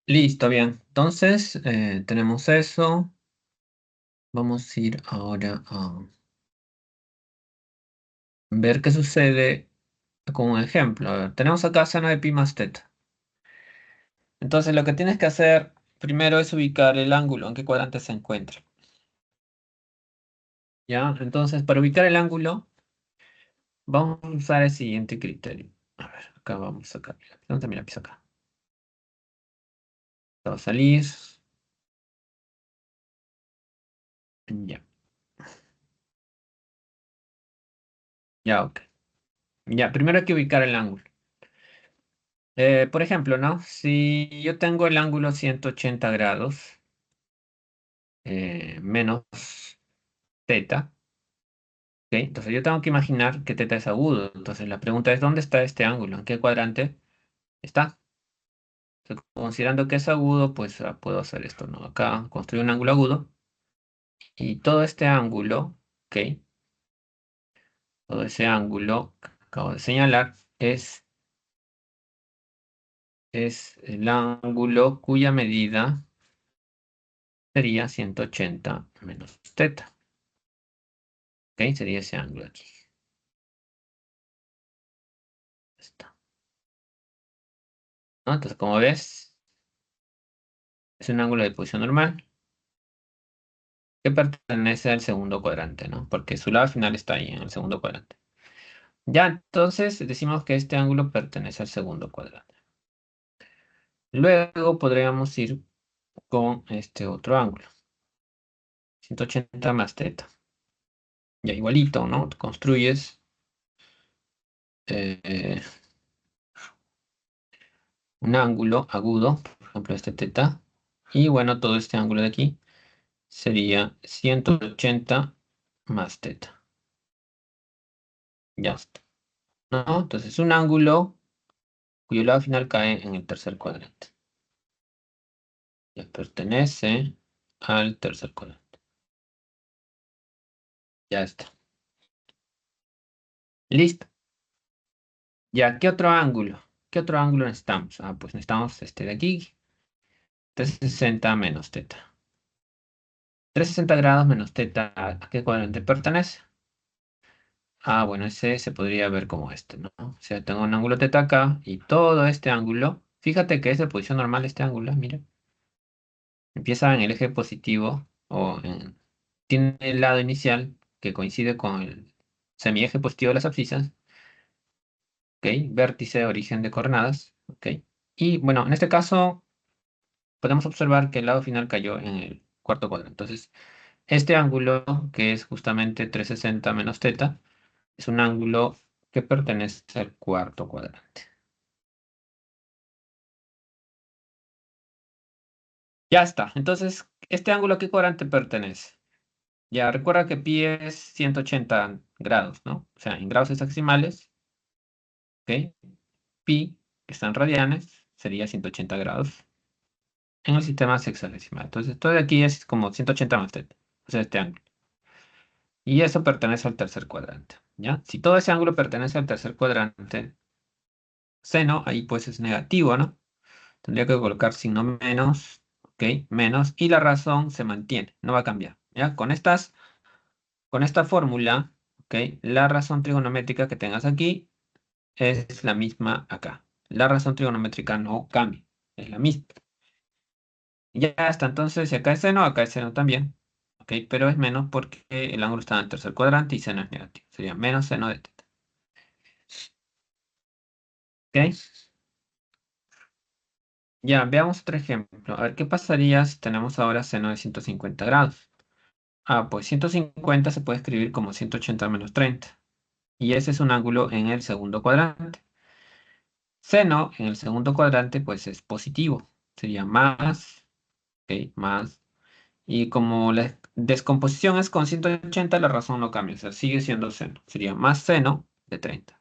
Listo, bien. Entonces, tenemos eso. Vamos a ir ahora a ver qué sucede con un ejemplo. A ver, tenemos acá seno de pi más teta. Entonces, lo que tienes que hacer primero es ubicar el ángulo en qué cuadrante se encuentra. ¿Ya? Entonces, para ubicar el ángulo, vamos a usar el siguiente criterio. A ver, acá vamos a sacar. ¿Dónde está mi lápiz acá? Esto va a salir. Ya, ya, ok. Ya, primero hay que ubicar el ángulo. Por ejemplo, ¿no? Si yo tengo el ángulo 180 grados menos teta, ¿ok? Entonces yo tengo que imaginar que teta es agudo. Entonces la pregunta es, ¿dónde está este ángulo? ¿En qué cuadrante está? Entonces, considerando que es agudo, pues puedo hacer esto, ¿no? Acá construyo un ángulo agudo y todo este ángulo, ¿ok? Todo ese ángulo que acabo de señalar es el ángulo cuya medida sería 180 menos teta, ¿ok? Sería ese ángulo aquí. Está, ¿no? Entonces, como ves, es un ángulo de posición normal que pertenece al segundo cuadrante, ¿no? Porque su lado final está ahí en el segundo cuadrante. Ya, entonces decimos que este ángulo pertenece al segundo cuadrante. Luego podríamos ir con este otro ángulo, 180 más teta. Ya igualito, ¿no? Construyes eh, un ángulo agudo, por ejemplo este teta, y bueno, todo este ángulo de aquí sería 180 más teta. Ya está, ¿no? Entonces un ángulo cuyo lado final cae en el tercer cuadrante. Ya pertenece al tercer cuadrante. Ya está. Listo. Ya, ¿qué otro ángulo? ¿Qué otro ángulo necesitamos? Ah, pues necesitamos este de aquí. 360 menos teta. 360 grados menos teta. ¿A qué cuadrante pertenece? Ah, bueno, ese se podría ver como este, ¿no? O sea, tengo un ángulo teta acá y todo este ángulo. Fíjate que es de posición normal este ángulo, mira. Empieza en el eje positivo tiene el lado inicial que coincide con el semieje positivo de las abscisas. ¿Ok? Vértice, origen de coordenadas. ¿Ok? Y bueno, en este caso podemos observar que el lado final cayó en el cuarto cuadrante. Entonces, este ángulo, que es justamente 360 menos teta, es un ángulo que pertenece al cuarto cuadrante. Ya está. Entonces, ¿este ángulo a qué cuadrante pertenece? Ya recuerda que pi es 180 grados, ¿no? O sea, en grados hexagesimales, ¿ok? Pi, que está en radianes, sería 180 grados en el sistema sexagesimal. Entonces, todo de aquí es como 180 más teta, o sea, este ángulo. Y eso pertenece al tercer cuadrante, ¿ya? Si todo ese ángulo pertenece al tercer cuadrante, seno, ahí pues es negativo, ¿no? Tendría que colocar signo menos, ¿ok? Menos, y la razón se mantiene, no va a cambiar, ¿ya? Con esta fórmula, ¿ok? La razón trigonométrica que tengas aquí es la misma acá. La razón trigonométrica no cambia, es la misma. Ya está, entonces, si acá es seno también, ¿ok? Pero es menos porque el ángulo está en el tercer cuadrante y seno es negativo. Sería menos seno de teta, ¿ok? Ya, veamos otro ejemplo. A ver, ¿qué pasaría si tenemos ahora seno de 150 grados? Ah, pues 150 se puede escribir como 180 menos 30. Y ese es un ángulo en el segundo cuadrante. Seno en el segundo cuadrante, pues es positivo. Sería más, ¿ok? Más. Y como la descomposición es con 180, la razón no cambia. O sea, sigue siendo seno. Sería más seno de 30.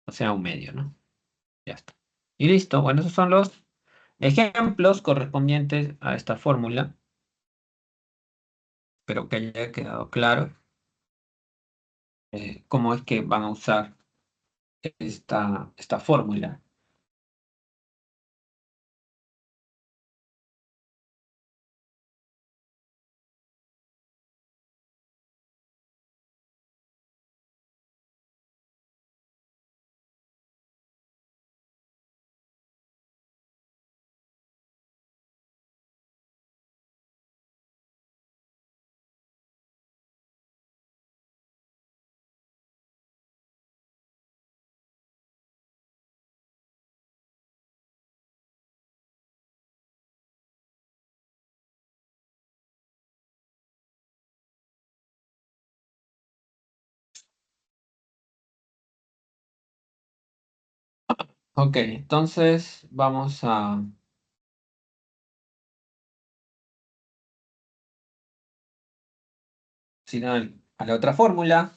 O sea, un medio, ¿no? Ya está. Y listo. Bueno, esos son los ejemplos correspondientes a esta fórmula. Espero que haya quedado claro cómo es que van a usar esta fórmula. Ok, entonces vamos a a la otra fórmula.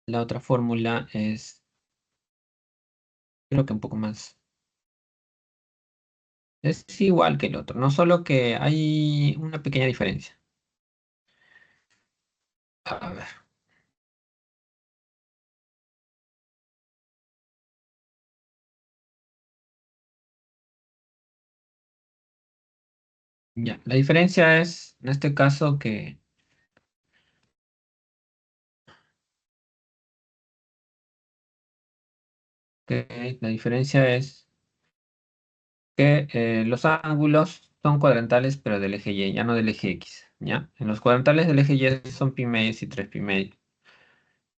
La otra fórmula es, creo que un poco más. Es igual que el otro, no solo que hay una pequeña diferencia. A ver, ya. La diferencia es, en este caso, que la diferencia es que los ángulos son cuadrantales, pero del eje Y, ya no del eje X. ¿Ya? En los cuadrantales del eje Y son pi medios y 3 pi medios.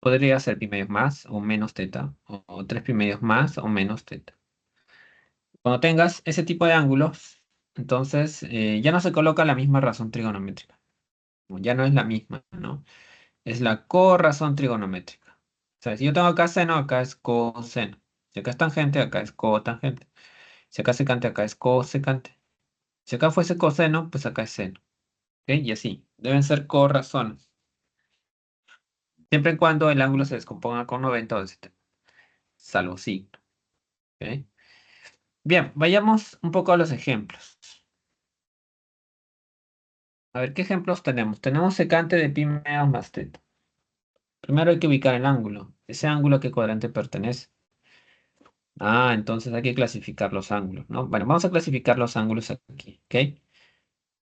Podría ser pi medios más o menos teta, o 3 pi medios más o menos teta. Cuando tengas ese tipo de ángulos, entonces ya no se coloca la misma razón trigonométrica. Ya no es la misma, ¿no? Es la corrazón trigonométrica. O sea, si yo tengo acá seno, acá es coseno. Si acá es tangente, acá es cotangente. Si acá es secante, acá es cosecante. Si acá fuese coseno, pues acá es seno. ¿Ok? Y así. Deben ser corrazones. Siempre y cuando el ángulo se descomponga con 90 o 70. Salvo signo. ¿Ok? Bien, vayamos un poco a los ejemplos. A ver, ¿qué ejemplos tenemos? Tenemos secante de pi menos más teta. Primero hay que ubicar el ángulo. ¿Ese ángulo a qué cuadrante pertenece? Ah, entonces hay que clasificar los ángulos, ¿no? Bueno, vamos a clasificar los ángulos aquí, ¿ok?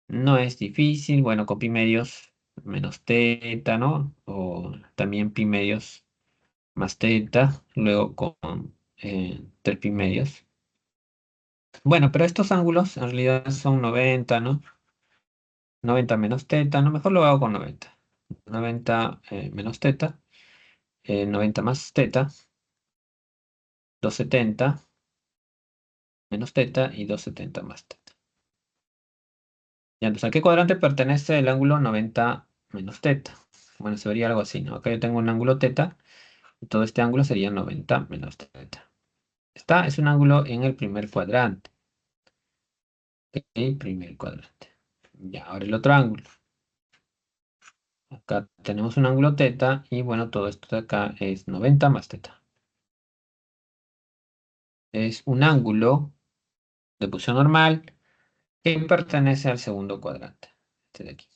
No es difícil, bueno, con pi medios menos teta, ¿no? O también pi medios más teta, luego con 3 pi medios. Bueno, pero estos ángulos en realidad son 90, ¿no? 90 menos teta, ¿no? Mejor lo hago con 90. 90 menos teta, 90 más teta, 270 menos teta y 270 más teta. Ya, entonces, ¿a qué cuadrante pertenece el ángulo 90 menos teta? Bueno, se vería algo así, ¿no? Acá yo tengo un ángulo teta y todo este ángulo sería 90 menos teta. Es un ángulo en el primer cuadrante. El primer cuadrante. Ya, ahora el otro ángulo. Acá tenemos un ángulo teta y bueno, todo esto de acá es 90 más teta. Es un ángulo de posición normal que pertenece al segundo cuadrante. Este de aquí.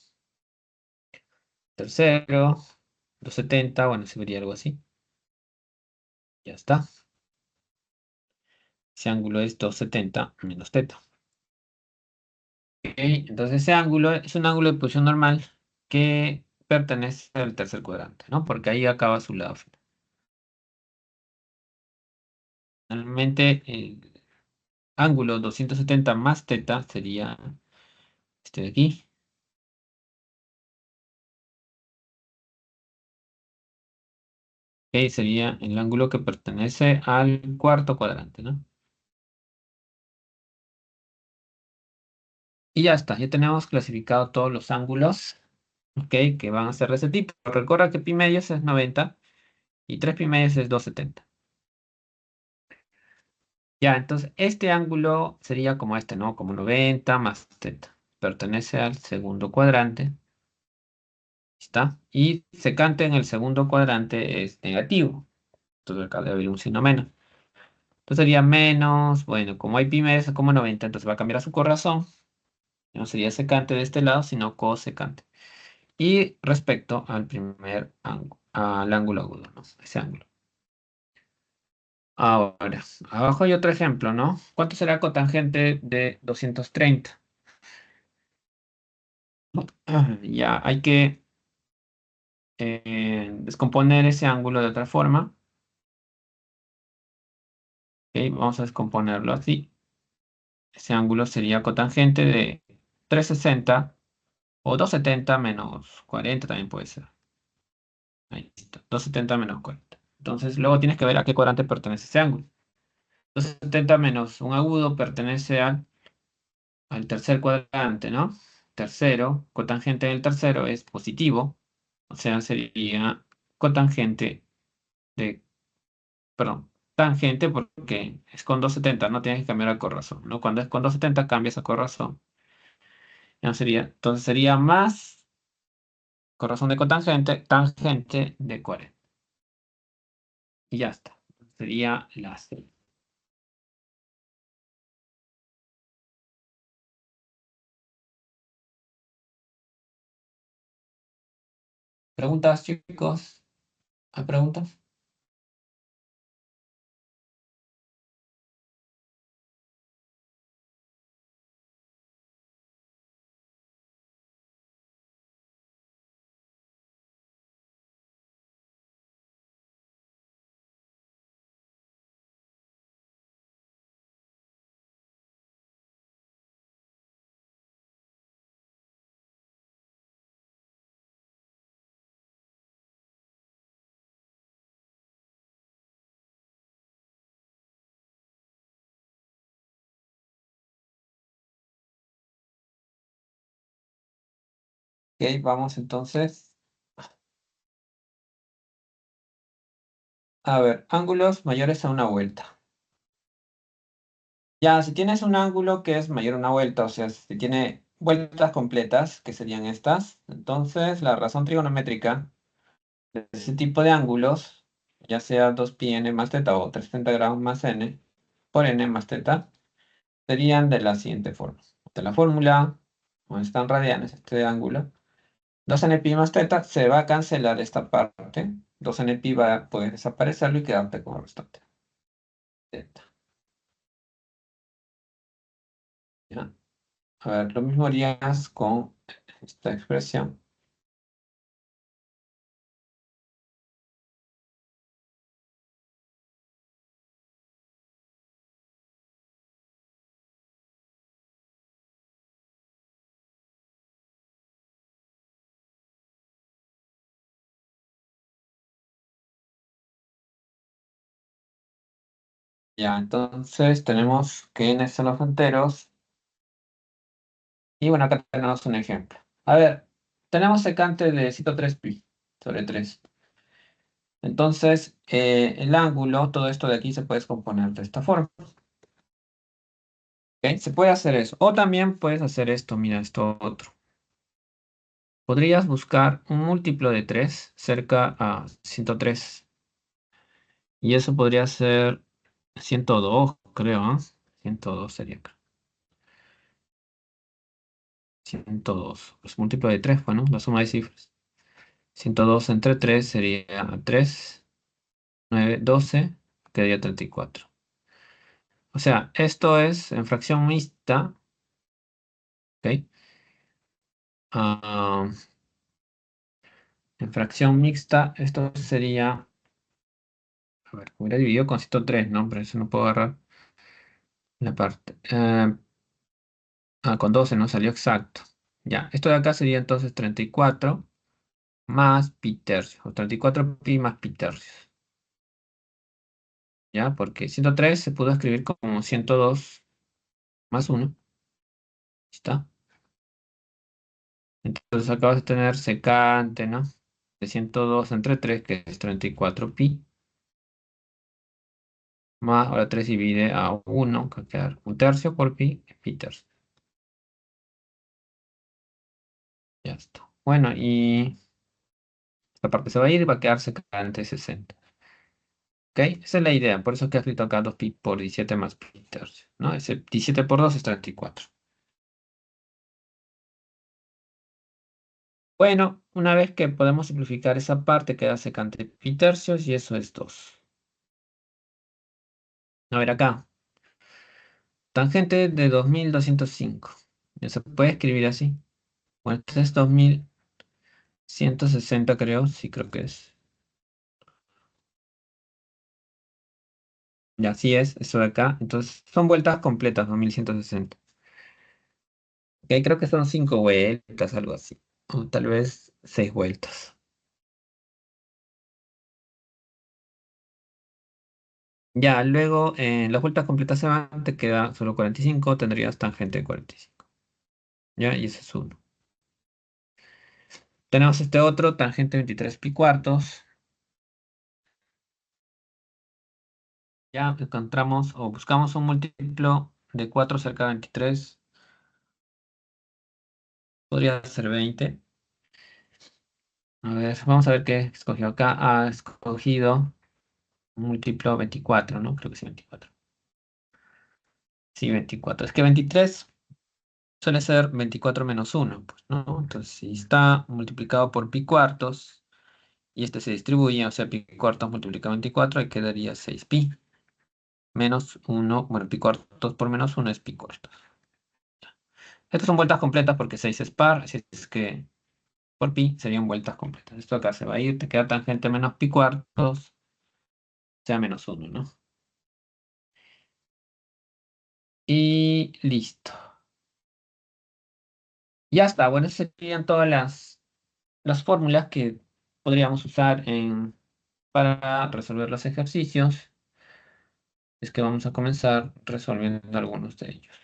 Tercero, 270, bueno, se vería algo así. Ya está. Ese ángulo es 270 menos teta. Ok, entonces ese ángulo es un ángulo de posición normal que pertenece al tercer cuadrante, ¿no? Porque ahí acaba su lado final. Normalmente el ángulo 270 más teta sería este de aquí. Ok, sería el ángulo que pertenece al cuarto cuadrante, ¿no? Y ya está, ya tenemos clasificado todos los ángulos, ok, que van a ser de ese tipo. Recuerda que pi medios es 90 y 3 pi medios es 270. Ya, entonces este ángulo sería como este, ¿no? Como 90 más teta. Pertenece al segundo cuadrante. ¿Está? Y secante en el segundo cuadrante es negativo. Entonces acá debe haber un signo menos. Entonces sería menos, bueno, como hay pi medios es como 90, entonces va a cambiar a su corrazón. Ya no sería secante de este lado, sino cosecante. Y respecto al primer ángulo, al ángulo agudo, ¿no? Ese ángulo. Ahora, abajo hay otro ejemplo, ¿no? ¿Cuánto será cotangente de 230? Ya, hay que descomponer ese ángulo de otra forma. ¿Ok? Vamos a descomponerlo así. Ese ángulo sería cotangente de 360 o 270 menos 40 también puede ser. Ahí está, 270 menos 40. Entonces, luego tienes que ver a qué cuadrante pertenece ese ángulo. 270 menos un agudo pertenece al tercer cuadrante, ¿no? Tercero, cotangente del tercero es positivo, o sea, sería cotangente de, perdón. tangente porque es con 270, no tienes que cambiar a corrazón, ¿no? Cuando es con 270 cambias a corrazón. Ya sería, entonces sería más corrazón de cotangente, tangente de 40. Y ya está. Sería la C. ¿Preguntas, chicos? ¿Hay preguntas? Ok, vamos entonces. A ver, ángulos mayores a una vuelta. Ya, si tienes un ángulo que es mayor a una vuelta, o sea, si tiene vueltas completas, que serían estas, entonces la razón trigonométrica de ese tipo de ángulos, ya sea 2πn más teta o 360 grados más n por n más teta, serían de la siguiente forma. De la fórmula, donde están radianes este ángulo, 2nπ más teta se va a cancelar esta parte, 2nπ va a poder desaparecerlo y quedarte como restante. Teta, ¿ya? A ver, lo mismo harías con esta expresión. Ya, entonces tenemos que n son los enteros. Y bueno, acá tenemos un ejemplo. A ver, tenemos secante de 103π sobre 3. Entonces, el ángulo, todo esto de aquí se puede descomponer de esta forma. ¿Ok? Se puede hacer eso. O también puedes hacer esto, mira, esto otro. Podrías buscar un múltiplo de 3 cerca a 103. Y eso podría ser 102, creo, ¿ah? 102 sería acá. 102. Pues múltiplo de 3, bueno, la suma de cifras. 102 entre 3 sería 3, 9, 12, quedaría 34. O sea, esto es en fracción mixta, ¿ok? Ah, en fracción mixta, esto sería, a ver, hubiera dividido con 103, ¿no? Pero eso no puedo agarrar la parte. Con 12 no salió exacto. Ya, esto de acá sería entonces 34 más pi tercios, o 34 pi más pi tercios. ¿Ya? Porque 103 se pudo escribir como 102 más 1. ¿Está? Entonces acabas de tener secante, ¿no? De 102 entre 3, que es 34 pi, más, ahora 3 divide a 1, que va a quedar un tercio por pi, es pi tercio. Ya está. Bueno, y esta parte se va a ir y va a quedar secante 60. ¿Ok? Esa es la idea, por eso es que he escrito acá 2 pi por 17 más pi tercio, ¿no? Ese 17 por 2 es 34. Bueno, una vez que podemos simplificar esa parte, queda secante pi tercios y eso es 2. A ver acá. Tangente de 2205. Ya se puede escribir así. Bueno, este es 2160, creo. Sí, creo que es. Y así es, eso de acá. Entonces, son vueltas completas, 2160. Ok, creo que son 5 vueltas, algo así. O tal vez 6 vueltas. Ya, luego las vueltas completas se van, te queda solo 45, tendrías tangente de 45. Ya, y ese es uno. Tenemos este otro, tangente 23 pi cuartos. Ya encontramos o buscamos un múltiplo de 4 cerca de 23. Podría ser 20. A ver, vamos a ver qué escogió acá. Ha escogido un múltiplo 24, ¿no? Creo que sí, 24. Sí, 24. Es que 23 suele ser 24 menos uno, pues, ¿no? Entonces, si está multiplicado por pi cuartos y este se distribuye, o sea, pi cuartos multiplicado 24, ahí quedaría 6pi menos uno. Bueno, pi cuartos por menos uno es pi cuartos. Estas son vueltas completas porque 6 es par, así es que por pi serían vueltas completas. Esto acá se va a ir, te queda tangente menos pi cuartos, sea menos uno, ¿no? Y listo. Ya está. Bueno, esas serían todas las fórmulas que podríamos usar para resolver los ejercicios. Es que vamos a comenzar resolviendo algunos de ellos.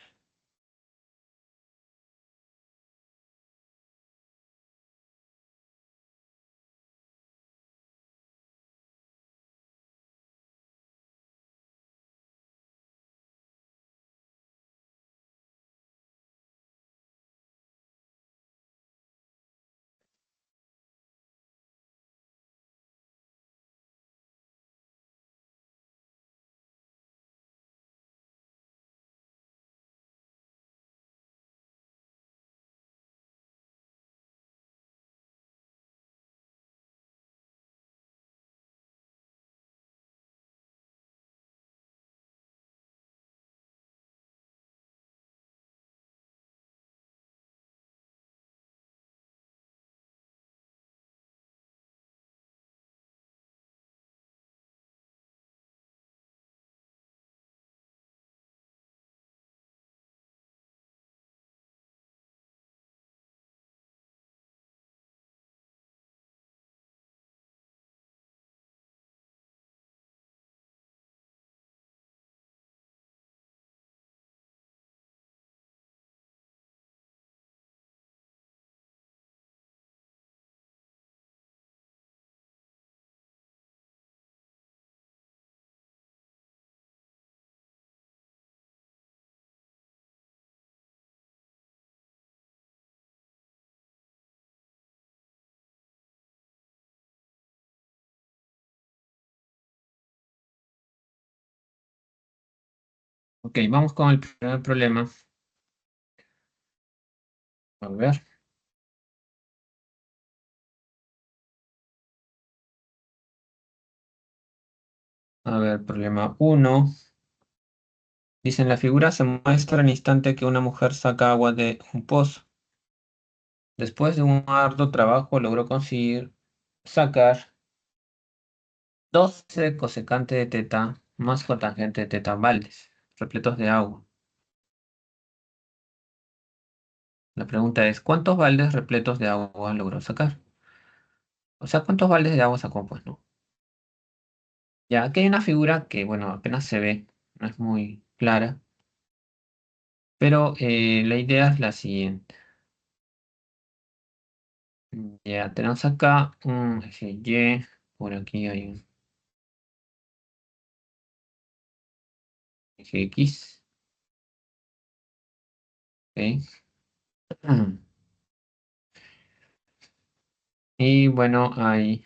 Ok, vamos con el primer problema. A ver. A ver, problema uno. Dice, en la figura se muestra al instante que una mujer saca agua de un pozo. Después de un arduo trabajo logró conseguir sacar 12 cosecante de teta más cotangente de teta baldes, repletos de agua. La pregunta es, ¿cuántos baldes repletos de agua logró sacar? O sea, ¿cuántos baldes de agua sacó? Pues no. Ya, aquí hay una figura que, bueno, apenas se ve, no es muy clara, pero la idea es la siguiente. Ya, tenemos acá un eje Y, por aquí hay un eje X, ¿ok? Y bueno, hay,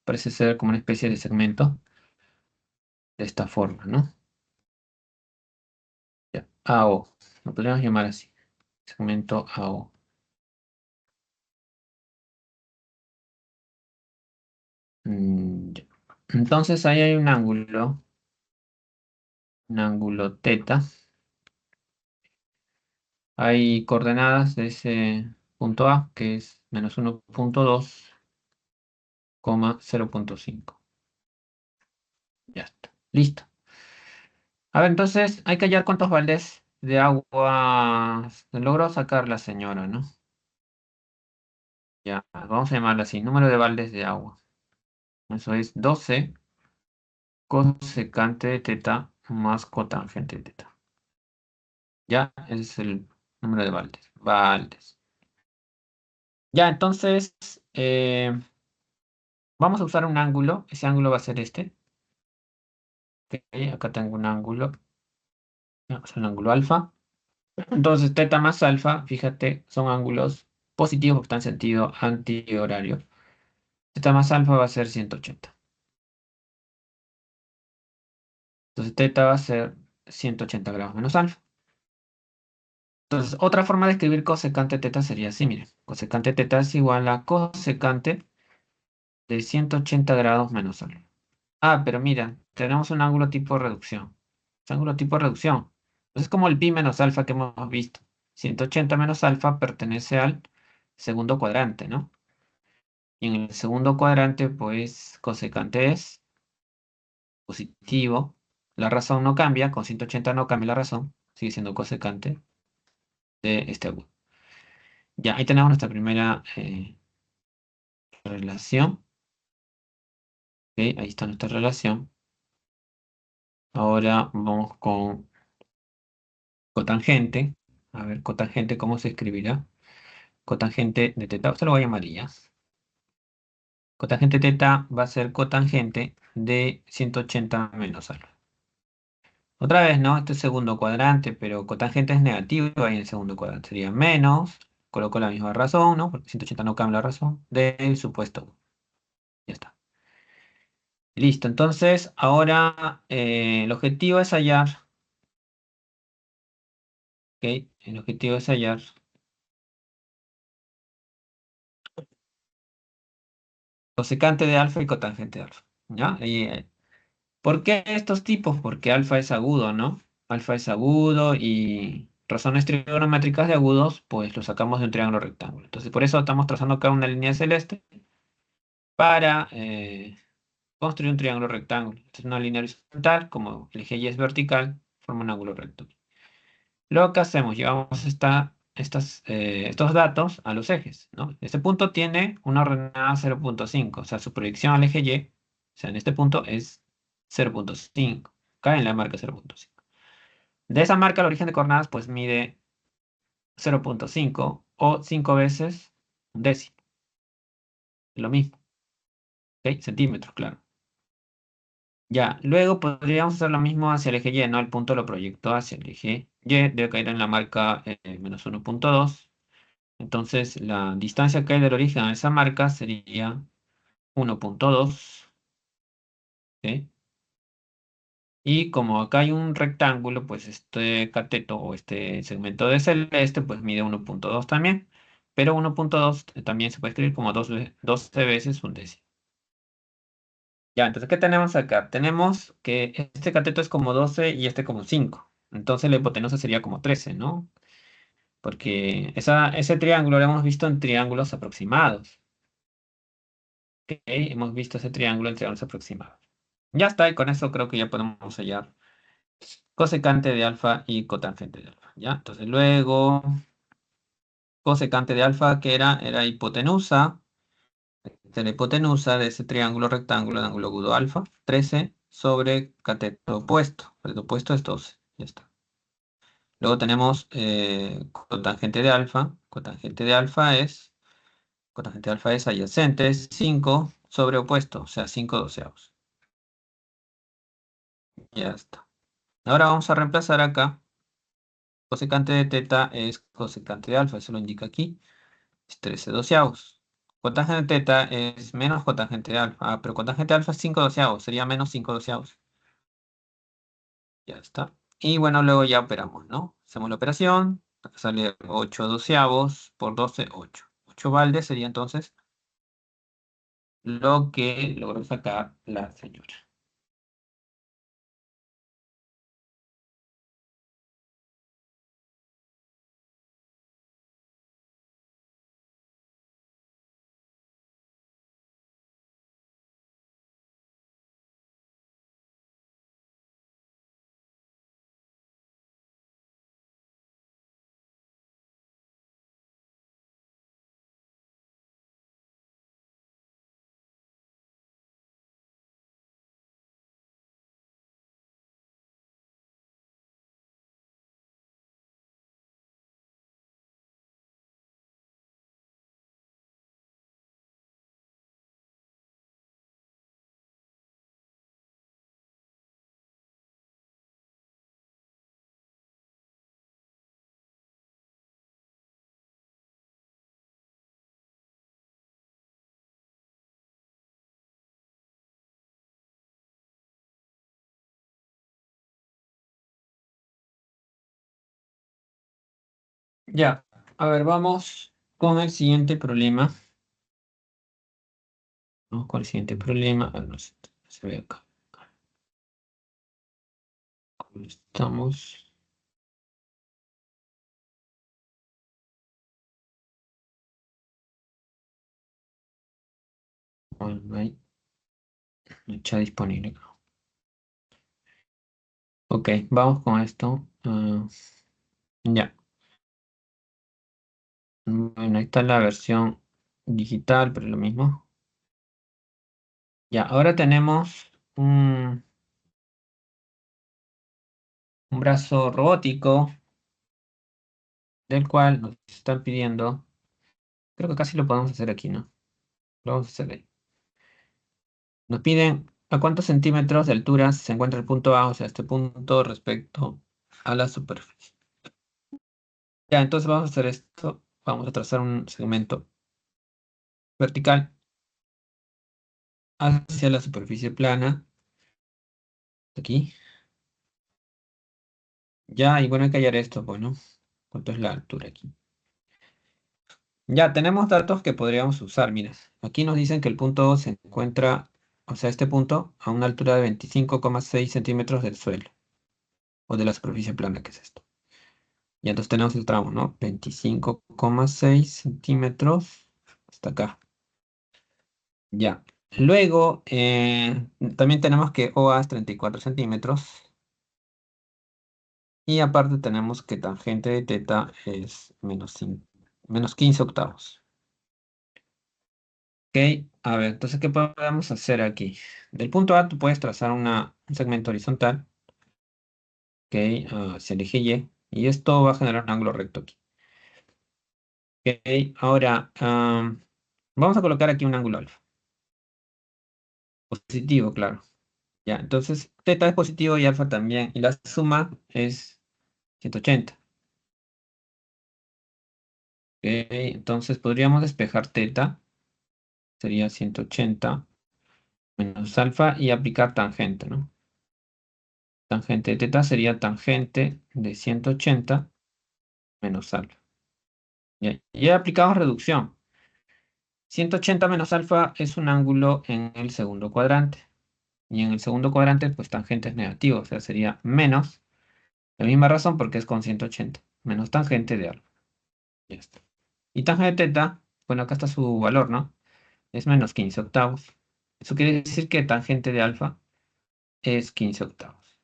parece ser como una especie de segmento de esta forma, ¿no? Ya, AO, lo podríamos llamar así, segmento AO. Ya. Entonces ahí hay un ángulo teta. Hay coordenadas de ese punto A, que es -1,2, 0,5. Ya está. Listo. A ver, entonces hay que hallar cuántos baldes de agua logró sacar la señora, ¿no? Ya, vamos a llamarlo así, número de baldes de agua. Eso es 12 cosecante de teta más cotangente de teta. Ya, ese es el número de baldes. Baldes. Ya, entonces vamos a usar un ángulo. Ese ángulo va a ser este. Ok, acá tengo un ángulo, no, es el ángulo alfa. Entonces, teta más alfa, fíjate, son ángulos positivos porque están en sentido antihorario. Teta más alfa va a ser 180. Entonces, teta va a ser 180 grados menos alfa. Entonces, otra forma de escribir cosecante teta sería así, miren. Cosecante teta es igual a cosecante de 180 grados menos alfa. Ah, pero mira, tenemos un ángulo tipo reducción. Es ángulo tipo reducción. Entonces, es como el pi menos alfa que hemos visto. 180 menos alfa pertenece al segundo cuadrante, ¿no? Y en el segundo cuadrante, pues, cosecante es positivo. La razón no cambia, con 180 no cambia la razón. Sigue siendo cosecante de este ángulo. Ya, ahí tenemos nuestra primera relación. Ok, ahí está nuestra relación. Ahora vamos con cotangente. A ver, cotangente, ¿cómo se escribirá? Cotangente de teta, se lo voy a llamar ya. Cotangente teta va a ser cotangente de 180 menos alfa. Otra vez, ¿no? Este es segundo cuadrante, pero cotangente es negativo ahí en el segundo cuadrante. Sería menos, coloco la misma razón, ¿no? Porque 180 no cambia la razón, del supuesto. Ya está. Listo, entonces ahora el objetivo es hallar, ¿ok? El objetivo es hallar cosecante de alfa y cotangente de alfa, ¿ya? ¿Por qué estos tipos? Porque alfa es agudo, ¿no? Alfa es agudo y razones trigonométricas de agudos, pues lo sacamos de un triángulo rectángulo. Entonces, por eso estamos trazando acá una línea celeste para construir un triángulo rectángulo. Esta es una línea horizontal, como el eje Y es vertical, forma un ángulo recto. Lo que hacemos, llevamos estos datos a los ejes, ¿no? Este punto tiene una ordenada 0,5, o sea, su proyección al eje Y, o sea, en este punto es 0,5, cae en la marca 0,5. De esa marca, el origen de coordenadas, pues mide 0,5 o 5 veces un décimo, lo mismo, ¿ok? Centímetros, claro. Ya, luego podríamos hacer lo mismo hacia el eje Y, ¿no? El punto lo proyectó hacia el eje Y, debe caer en la marca menos 1,2. Entonces, la distancia que hay del origen a esa marca sería 1,2. ¿Sí? Y como acá hay un rectángulo, pues este cateto o este segmento de celeste, pues mide 1,2 también. Pero 1,2 también se puede escribir como 12 veces un décimo. Ya, entonces, ¿qué tenemos acá? Tenemos que este cateto es como 12 y este como 5. Entonces la hipotenusa sería como 13, ¿no? Porque ese triángulo lo hemos visto en triángulos aproximados. ¿Ok? Hemos visto ese triángulo en triángulos aproximados. Ya está, y con eso creo que ya podemos hallar cosecante de alfa y cotangente de alfa. ¿Ya? Entonces luego, cosecante de alfa, que era hipotenusa. De la hipotenusa de ese triángulo rectángulo de ángulo agudo alfa, 13 sobre cateto opuesto. Cateto opuesto es 12. Ya está. Luego tenemos cotangente de alfa. Cotangente de alfa es adyacente, es 5 sobre opuesto, o sea, 5 doceavos. Ya está. Ahora vamos a reemplazar acá. Cosecante de teta es cosecante de alfa, eso lo indica aquí. Es 13 doceavos. Cotangente de teta es menos cotangente de alfa. Ah, pero cotangente de alfa es 5 doceavos, sería menos 5 doceavos. Ya está. Y bueno, luego ya operamos, ¿no? Hacemos la operación. Acá sale 8 doceavos por 12, 8. 8 baldes sería entonces lo que logró sacar la señora. Ya, a ver, vamos con el siguiente problema. Vamos con el siguiente problema. Ah, no se ve acá. ¿Cómo estamos? Bueno, no hay fecha disponible. Ok, vamos con esto. Ya, bueno, ahí está la versión digital, pero lo mismo. Ya, ahora tenemos un brazo robótico del cual nos están pidiendo, creo que casi lo podemos hacer aquí, ¿no? Lo vamos a hacer ahí. Nos piden a cuántos centímetros de altura se encuentra el punto A, o sea, este punto respecto a la superficie. Ya, entonces vamos a hacer esto. Vamos a trazar un segmento vertical hacia la superficie plana. Aquí. Ya, y bueno, hay que hallar esto, bueno, ¿cuánto es la altura aquí? Ya, tenemos datos que podríamos usar, mira. Aquí nos dicen que el punto se encuentra, o sea, este punto, a una altura de 25,6 centímetros del suelo, o de la superficie plana, que es esto. Y entonces tenemos el tramo, ¿no? 25,6 centímetros hasta acá. Ya. Luego, también tenemos que OA es 34 centímetros. Y aparte tenemos que tangente de teta es menos 15 octavos. Ok, a ver, entonces, ¿qué podemos hacer aquí? Del punto A tú puedes trazar un segmento horizontal, ok, hacia el eje Y, y esto va a generar un ángulo recto aquí. Ok, ahora, vamos a colocar aquí un ángulo alfa. Positivo, claro. Ya, entonces teta es positivo y alfa también. Y la suma es 180. Ok, entonces podríamos despejar teta. Sería 180 menos alfa y aplicar tangente, ¿no? Tangente de teta sería tangente de 180 menos alfa. Ya, ya aplicamos reducción. 180 menos alfa es un ángulo en el segundo cuadrante. Y en el segundo cuadrante, pues tangente es negativo. O sea, sería menos. La misma razón porque es con 180. Menos tangente de alfa. Ya está. Y tangente de teta, bueno, acá está su valor, ¿no? Es menos 15 octavos. Eso quiere decir que tangente de alfa es 15 octavos.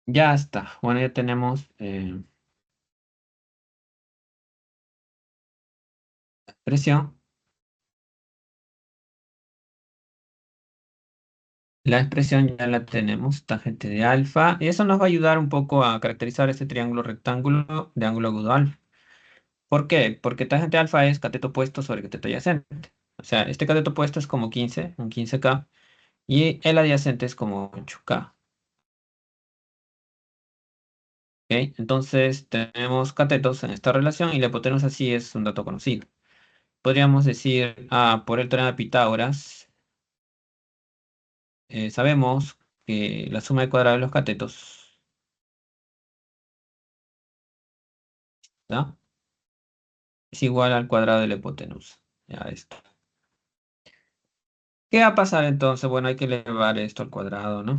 Ya está. Bueno, ya tenemos expresión. La expresión ya la tenemos, tangente de alfa. Y eso nos va a ayudar un poco a caracterizar este triángulo rectángulo de ángulo agudo alfa. ¿Por qué? Porque tangente alfa es cateto opuesto sobre cateto adyacente. O sea, este cateto opuesto es como 15, un 15K, y el adyacente es como 8K. ¿Ok? Entonces tenemos catetos en esta relación y la hipotenusa sí es un dato conocido. Podríamos decir, por el teorema de Pitágoras, sabemos que la suma de cuadrados de los catetos, ¿no? Es igual al cuadrado de la hipotenusa. Ya esto. ¿Qué va a pasar entonces? Bueno, hay que elevar esto al cuadrado, ¿no?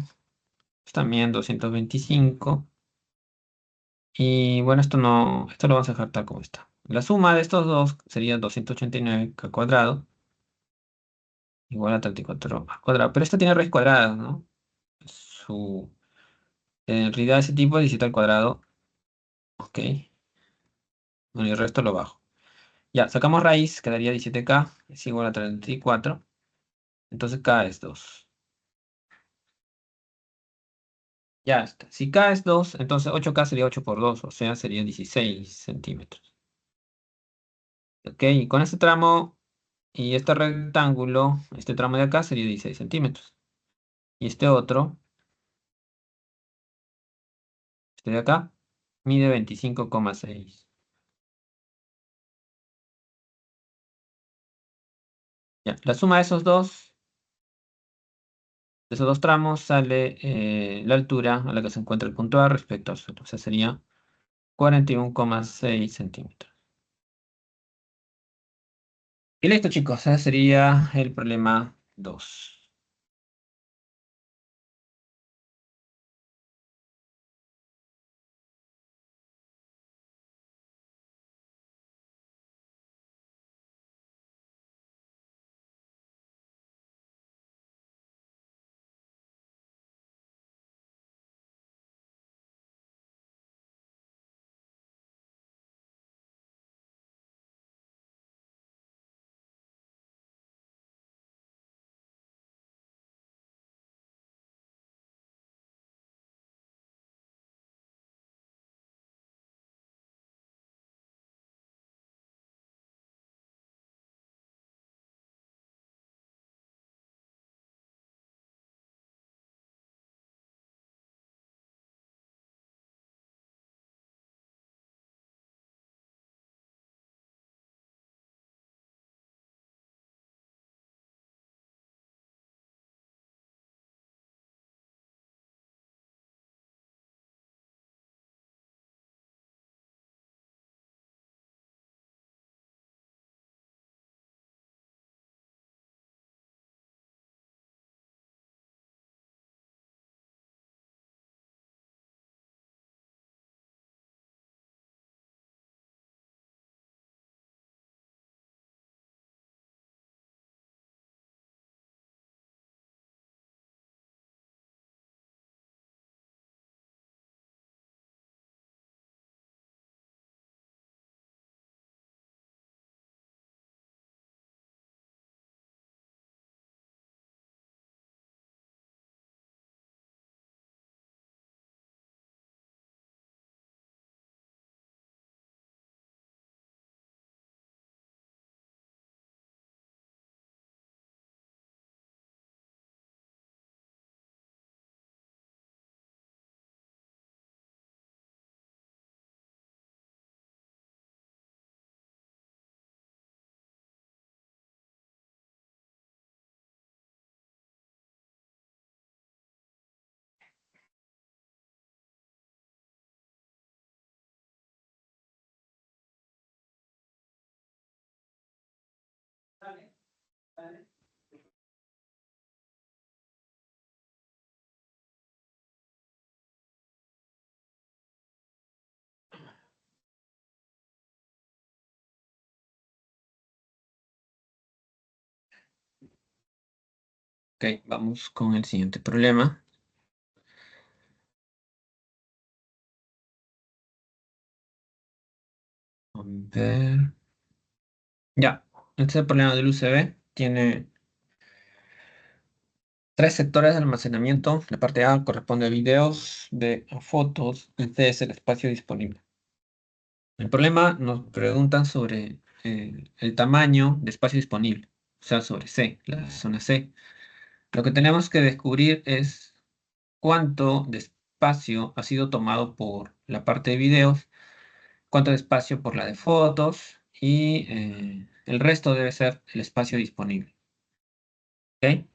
Es también 225. Y bueno, esto lo vamos a dejar tal como está. La suma de estos dos sería 289 al cuadrado, igual a 34 al cuadrado. Pero esta tiene raíz cuadrada, ¿no? Su, en realidad ese tipo es 17 al cuadrado. Ok. Bueno, y el resto lo bajo. Ya, sacamos raíz, quedaría 17K, es igual a 34. Entonces K es 2. Ya está. Si K es 2, entonces 8K sería 8 por 2, o sea, sería 16 centímetros. Ok, y con este tramo y este rectángulo, este tramo de acá sería 16 centímetros. Y este otro, este de acá, mide 25,6. Ya, la suma de esos dos De esos dos tramos sale la altura a la que se encuentra el punto A respecto al suelo. O sea, sería 41,6 centímetros. Y listo, chicos. Ese sería el problema 2. Ok, vamos con el siguiente problema. A ver. Ya, este es el problema del UCB. Tiene tres sectores de almacenamiento. La parte A corresponde a videos, B a fotos, y C es el espacio disponible. El problema nos preguntan sobre el tamaño de espacio disponible, o sea, sobre C, la zona C. Lo que tenemos que descubrir es cuánto de espacio ha sido tomado por la parte de videos, cuánto de espacio por la de fotos y el resto debe ser el espacio disponible. ¿Ok?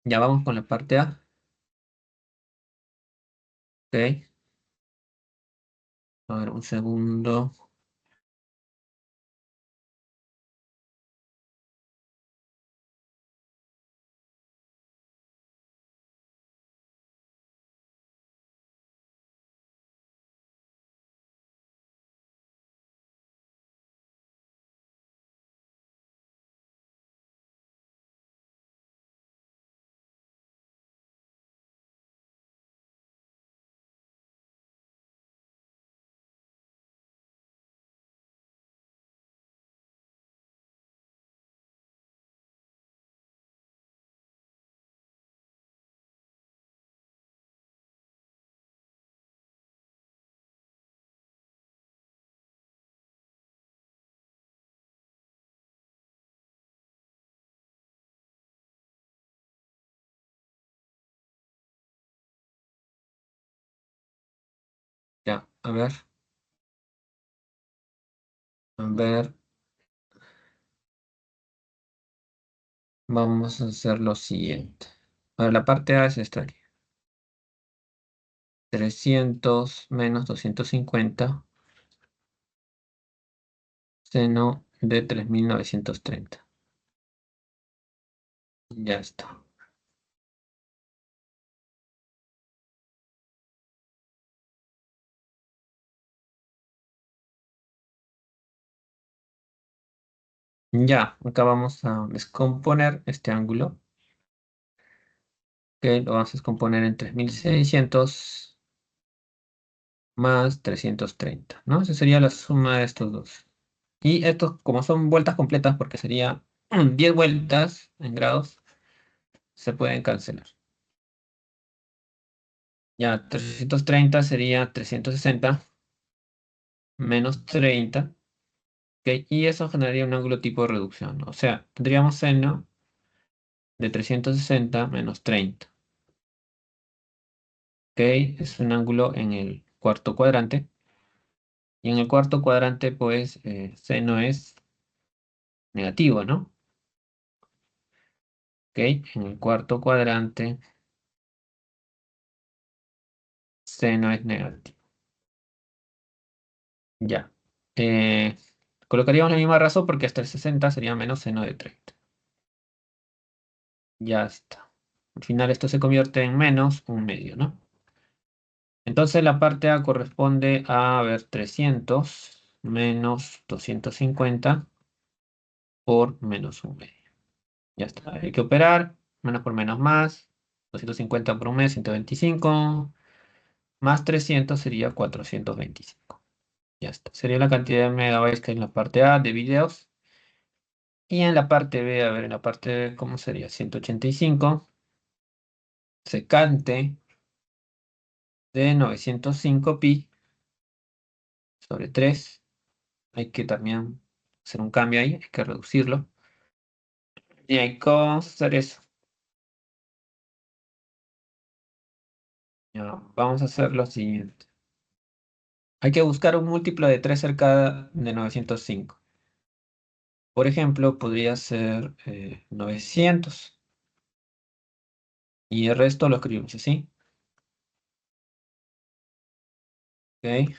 Ya vamos con la parte A. ¿Ok? A ver, un segundo. Ya, a ver, Vamos a hacer lo siguiente. Ahora la parte A es esta. 300 menos 250 seno de 3930. Ya está. Ya, acá vamos a descomponer este ángulo, que lo vamos a descomponer en 3600 más 330, ¿no? Esa sería la suma de estos dos. Y estos, como son vueltas completas, porque sería 10 vueltas en grados, se pueden cancelar. Ya, 330 sería 360 menos 30, ¿ok? Y eso generaría un ángulo tipo de reducción, ¿no? O sea, tendríamos seno de 360 menos 30, ¿ok? Es un ángulo en el cuarto cuadrante. Y en el cuarto cuadrante, pues, seno es negativo, ¿no? ¿Ok? En el cuarto cuadrante, seno es negativo. Ya. Eh, Colocaríamos la misma razón porque hasta el 60 sería menos seno de 30. Ya está. Al final esto se convierte en menos un medio, ¿no? Entonces la parte A corresponde a, ver, 300 menos 250 por menos un medio. Ya está. Hay que operar. Menos por menos más. 250 por un mes, 125. Más 300 sería 425. Ya está. Sería la cantidad de megabytes que hay en la parte A de videos. Y en la parte B, a ver, en la parte B, ¿cómo sería? 185 secante de 905 pi sobre 3. Hay que también hacer un cambio ahí, hay que reducirlo. Y hay que hacer eso. Ya, vamos a hacer lo siguiente. Hay que buscar un múltiplo de 3 cerca de 905. Por ejemplo, podría ser 900. Y el resto lo escribimos así. ¿Ok?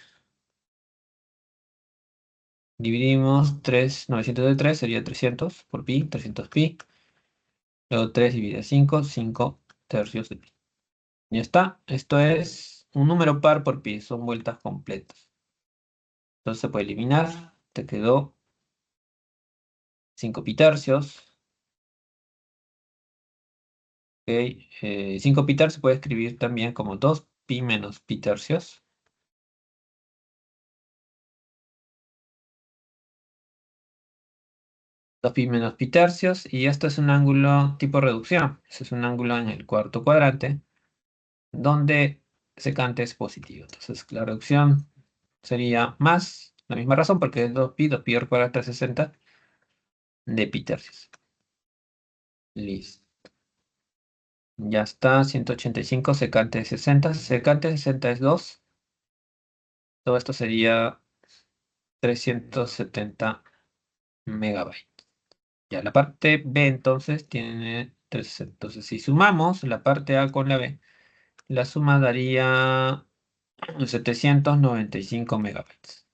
Dividimos 3, 900 de 3 sería 300 por pi, 300 pi. Luego 3 divide 5, 5 tercios de pi. Ya está. Esto es un número par por pi, son vueltas completas. Entonces se puede eliminar. Te quedó 5 pi tercios. ¿Ok? 5 pi tercios se puede escribir también como 2 pi menos pi tercios. 2 pi menos pi tercios. Y esto es un ángulo tipo reducción. Este es un ángulo en el cuarto cuadrante, donde secante es positivo. Entonces la reducción sería más, la misma razón, porque es 2 pi al cuadrado de 60 de pi tercios. Listo. Ya está, 185 secante de 60. Secante de 60 es 2. Todo esto sería 370 megabytes. Ya, la parte B entonces tiene 3. Entonces, si sumamos la parte A con la B, la suma daría 795 megabytes.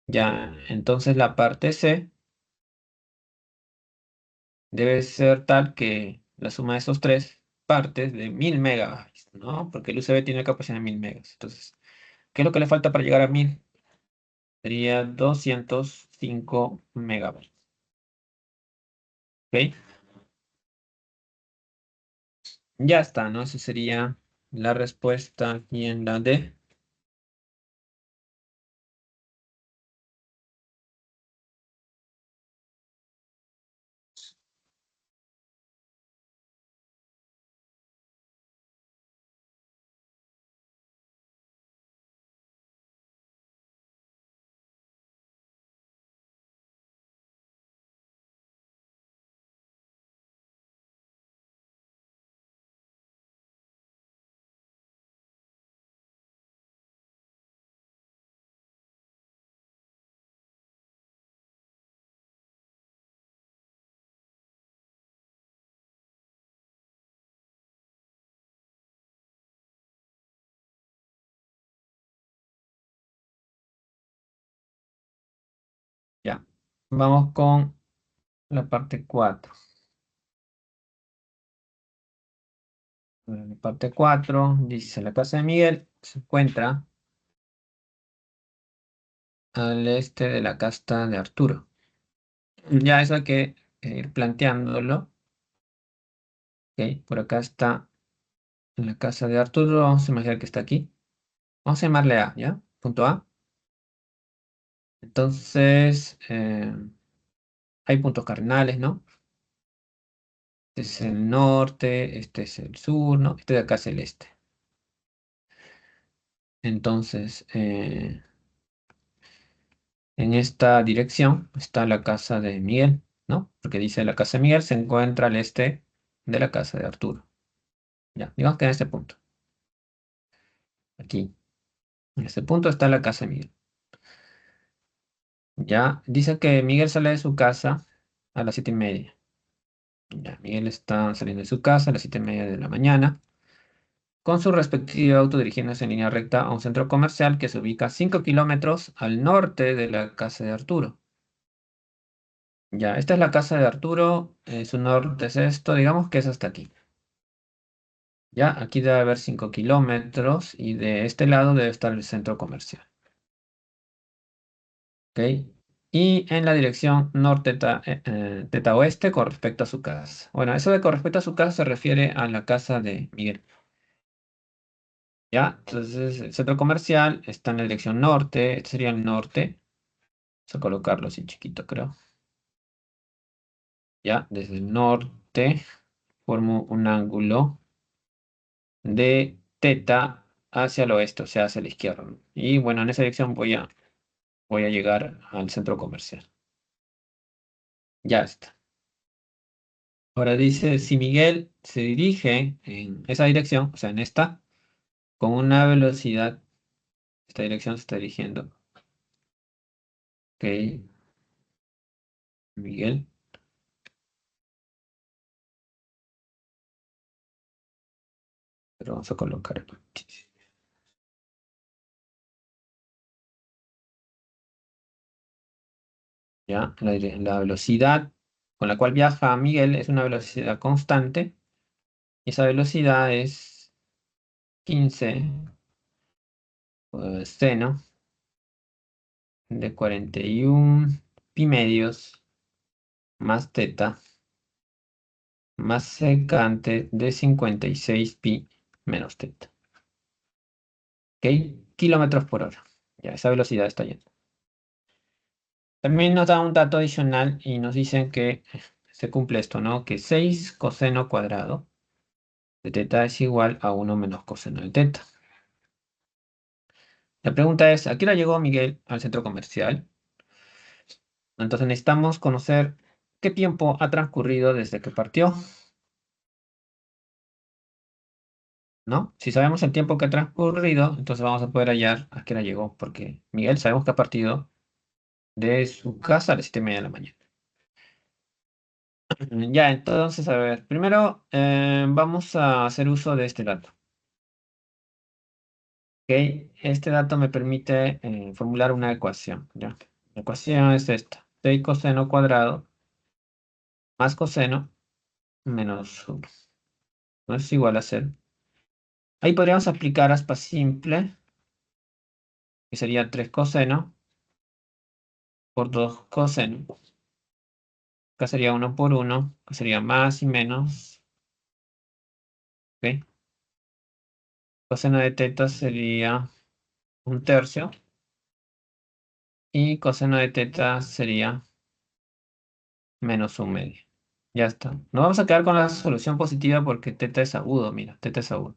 Ya, entonces la parte C debe ser tal que la suma de esos tres partes de 1000 megabytes, ¿no? Porque el USB tiene capacidad de 1000 megas. Entonces, ¿qué es lo que le falta para llegar a 1000? Sería 205 megabytes. ¿Ok? Ya está, ¿no? Esa sería la respuesta aquí en la D. Vamos con la parte 4. En la parte 4 dice, la casa de Miguel se encuentra al este de la casa de Arturo. Ya eso hay que ir planteándolo. Ok, por acá está la casa de Arturo. Vamos a imaginar que está aquí. Vamos a llamarle A, ¿ya? Punto A. Entonces, hay puntos cardinales, ¿no? Este es el norte, este es el sur, ¿no? Este de acá es el este. Entonces, en esta dirección está la casa de Miguel, ¿no? Porque dice la casa de Miguel se encuentra al este de la casa de Arturo. Ya, digamos que en este punto. Aquí, en este punto está la casa de Miguel. Ya, dice que Miguel sale de su casa a las 7:30. Ya, Miguel está saliendo de su casa a las 7:30 de la mañana, con su respectivo auto dirigiéndose en línea recta a un centro comercial que se ubica 5 kilómetros al norte de la casa de Arturo. Ya, esta es la casa de Arturo, su norte es esto, digamos que es hasta aquí. Ya, aquí debe haber 5 kilómetros y de este lado debe estar el centro comercial. ¿Ok? Y en la dirección norte teta oeste con respecto a su casa. Bueno, eso de con respecto a su casa se refiere a la casa de Miguel. ¿Ya? Entonces, el centro comercial está en la dirección norte. Este sería el norte. Vamos a colocarlo así chiquito, creo. ¿Ya? Desde el norte formo un ángulo de teta hacia el oeste, o sea, hacia la izquierda, ¿no? Y bueno, en esa dirección voy a llegar al centro comercial. Ya está. Ahora dice, si Miguel se dirige en esa dirección, o sea, en esta, con una velocidad, esta dirección se está dirigiendo. Ok, Miguel, pero vamos a colocar aquí. Ya, la velocidad con la cual viaja Miguel es una velocidad constante. Y esa velocidad es 15 seno de 41 pi medios más teta más secante de 56 pi menos teta. ¿Ok? Kilómetros por hora. Ya, esa velocidad está yendo. También nos da un dato adicional y nos dicen que se cumple esto, ¿no? Que 6 coseno cuadrado de teta es igual a 1 menos coseno de teta. La pregunta es, ¿a qué hora llegó Miguel al centro comercial? Entonces necesitamos conocer qué tiempo ha transcurrido desde que partió, ¿no? Si sabemos el tiempo que ha transcurrido, entonces vamos a poder hallar a qué hora llegó, porque Miguel sabemos que ha partido de su casa a las 7:30 de la mañana. Ya, entonces, a ver, primero vamos a hacer uso de este dato. ¿Ok? Este dato me permite formular una ecuación, ¿ya? La ecuación es esta, 6 coseno cuadrado más coseno menos 1. ¿No es igual a 0? Ahí podríamos aplicar aspa simple, que sería 3 coseno por 2 coseno. Acá sería 1 por 1, que sería más y menos. ¿Ok? Coseno de teta sería 1/3 y coseno de teta sería -1/2. Ya está. Nos vamos a quedar con la solución positiva porque teta es agudo, mira, teta es agudo.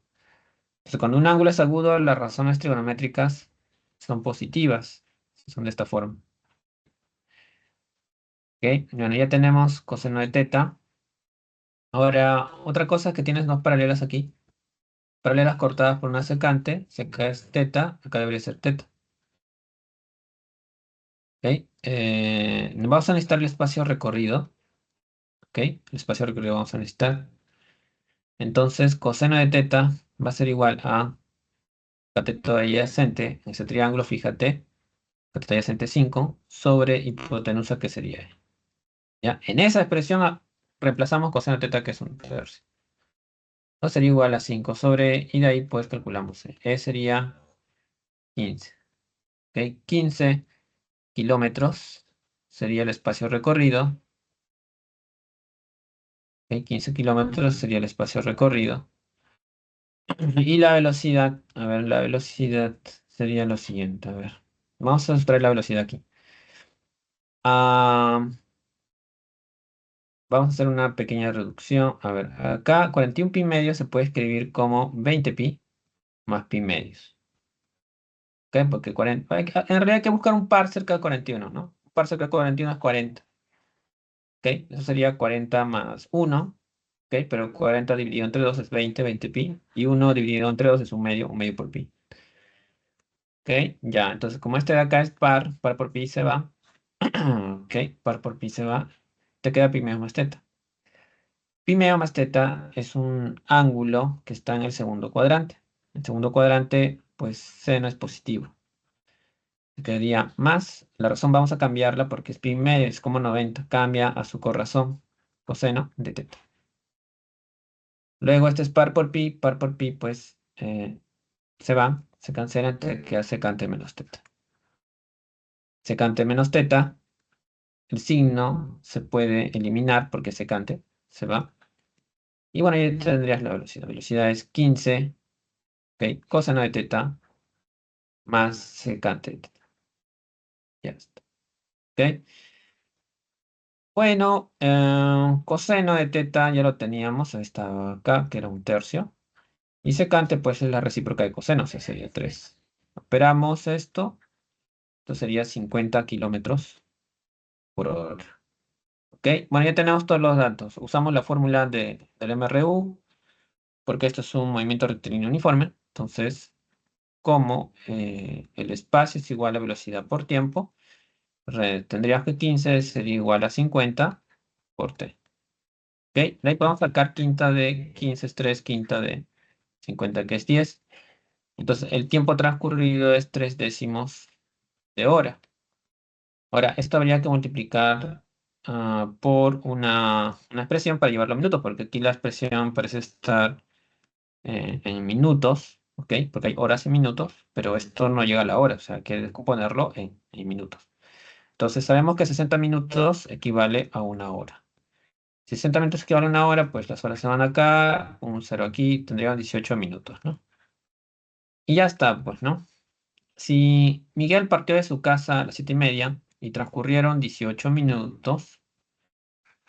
Entonces, cuando un ángulo es agudo, las razones trigonométricas son positivas. Son de esta forma. ¿Ok? Bueno, ya tenemos coseno de teta. Ahora, otra cosa que tienes dos paralelas aquí. Paralelas cortadas por una secante. Si acá es teta, acá debería ser teta. ¿Ok? Vamos a necesitar el espacio recorrido. ¿Ok? El espacio recorrido vamos a necesitar. Entonces, coseno de teta va a ser igual a cateto adyacente. En ese triángulo, fíjate. factor adyacente 5 sobre hipotenusa, que sería. ¿Ya? En esa expresión reemplazamos coseno de teta, que es un tercio. No sería igual a 5 sobre, y de ahí pues calculamos. Sería 15. ¿Ok? 15 kilómetros sería el espacio recorrido. ¿Ok? 15 kilómetros sería el espacio recorrido. Y la velocidad, a ver, la velocidad sería lo siguiente. A ver, vamos a extraer la velocidad aquí. Ah, vamos a hacer una pequeña reducción. A ver, acá 41 pi medio se puede escribir como 20 pi más pi medios. ¿Ok? Porque 40, en realidad hay que buscar un par cerca de 41, ¿no? Un par cerca de 41 es 40. ¿Ok? Eso sería 40 más 1. ¿Ok? Pero 40 dividido entre 2 es 20, 20 pi. Y 1 dividido entre 2 es un medio por pi. ¿Ok? Ya, entonces como este de acá es par, par por pi se va. ¿Ok? Par por pi se va. Te queda pi medio más teta. Pi medio más teta es un ángulo que está en el segundo cuadrante. El segundo cuadrante, pues seno es positivo. Se quedaría más. La razón vamos a cambiarla porque es pi medio, es como 90. Cambia a su corrazón, coseno de teta. Luego este es par por pi, pues se va, se cancela, te queda secante menos teta. Secante menos teta, el signo se puede eliminar porque secante se va. Y bueno, ahí tendrías la velocidad. La velocidad es 15, ¿ok? Coseno de teta más secante de teta. Ya está. ¿Ok? Bueno, coseno de teta ya lo teníamos, estaba acá, que era un tercio. Y secante, pues es la recíproca de coseno, o sea, sería 3. Operamos esto, esto sería 50 kilómetros por hora. ¿Ok? Bueno, ya tenemos todos los datos. Usamos la fórmula del MRU, porque esto es un movimiento rectilíneo uniforme. Entonces, como el espacio es igual a velocidad por tiempo, tendríamos que 15 sería igual a 50 por t. ¿Ok? De ahí podemos sacar quinta de 15 es 3, quinta de 50, que es 10. Entonces, el tiempo transcurrido es 3 décimos de hora. Ahora, esto habría que multiplicar por una expresión para llevarlo a minutos, porque aquí la expresión parece estar en minutos, ¿ok? Porque hay horas y minutos, pero esto no llega a la hora, o sea, hay que descomponerlo en minutos. Entonces, sabemos que 60 minutos equivale a una hora. Si 60 minutos equivale a una hora, pues las horas se van acá, un cero aquí, tendrían 18 minutos, ¿no? Y ya está, pues, ¿no? Si Miguel partió de su casa a las 7:30 y transcurrieron 18 minutos,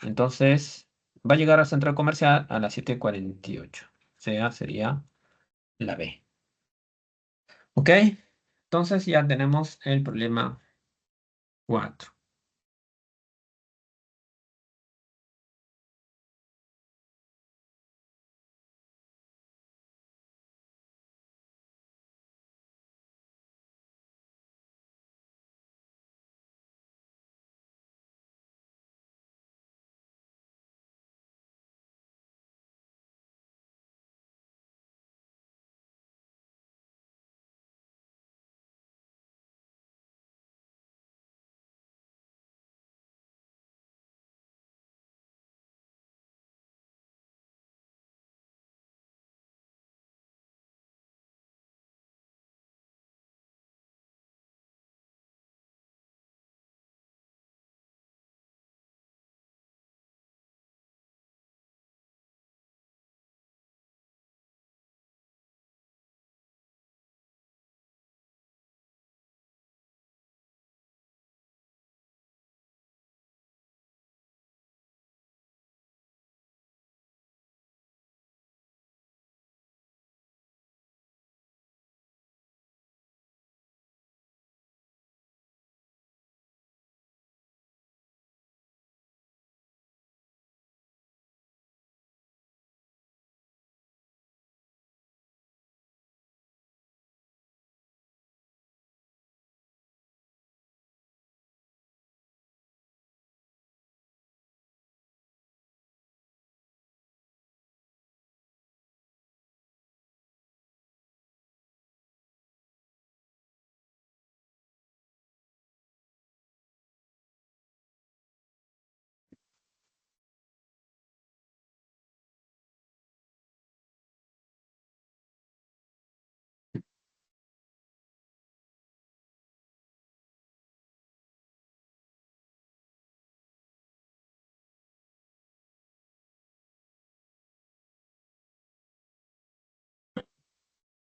entonces va a llegar al centro comercial a las 7:48. O sea, sería la B. ¿Ok? Entonces ya tenemos el problema 4.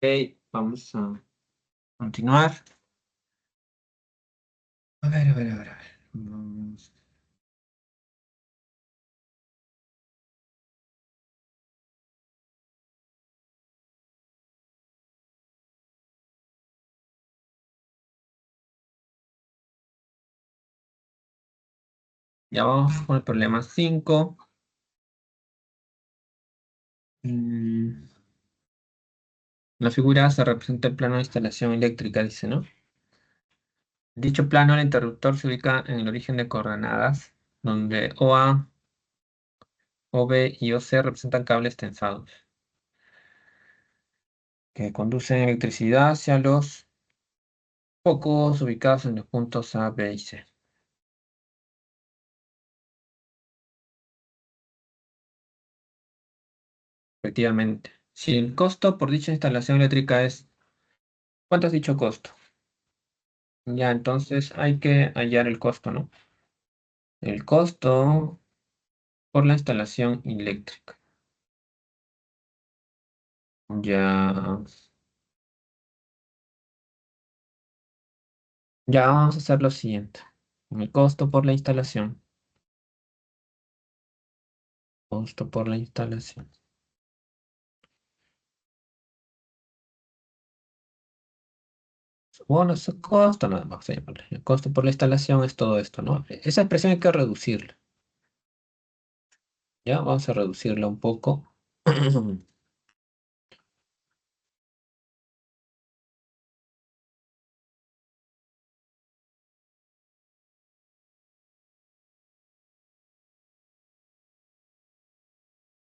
Ok, vamos a continuar. A ver, a ver, a ver, a ver. Ya vamos con el problema 5. La figura se representa el plano de instalación eléctrica, dice, ¿no? Dicho plano, el interruptor se ubica en el origen de coordenadas, donde OA, OB y OC representan cables tensados, que conducen electricidad hacia los focos ubicados en los puntos A, B y C. Efectivamente. Si el costo por dicha instalación eléctrica es... ¿Cuánto has dicho costo? Ya, entonces hay que hallar el costo, ¿no? El costo por la instalación eléctrica. Ya, ya vamos a hacer lo siguiente. El costo por la instalación. Costo por la instalación. Bueno, ese costo, nada más, vamos a llamarle. El costo por la instalación es todo esto, ¿no? Esa expresión hay que reducirla. Ya, vamos a reducirla un poco.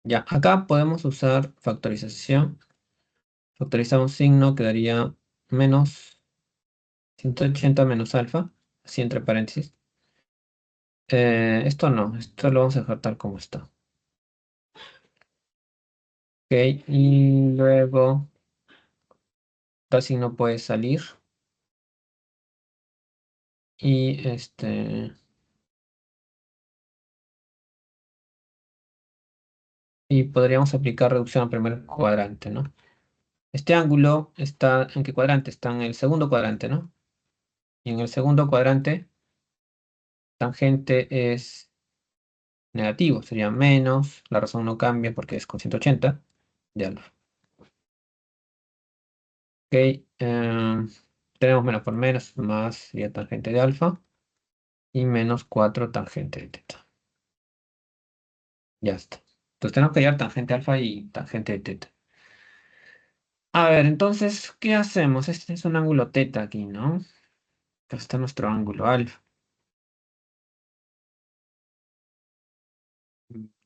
Ya, acá podemos usar factorización. Factorizamos signo, quedaría menos 180 menos alfa, así entre paréntesis. Esto no, esto lo vamos a dejar tal como está. Ok, y luego tal signo puede salir. Y y podríamos aplicar reducción al primer cuadrante, ¿no? Este ángulo está, ¿en qué cuadrante? Está en el segundo cuadrante, ¿no? Y en el segundo cuadrante, tangente es negativo, sería menos, la razón no cambia porque es con 180 de alfa. Ok, tenemos menos por menos, más sería tangente de alfa, y menos 4 tangente de teta. Ya está. Entonces tenemos que hallar tangente alfa y tangente de teta. A ver, entonces, ¿qué hacemos? Este es un ángulo teta aquí, ¿no? Acá está nuestro ángulo alfa.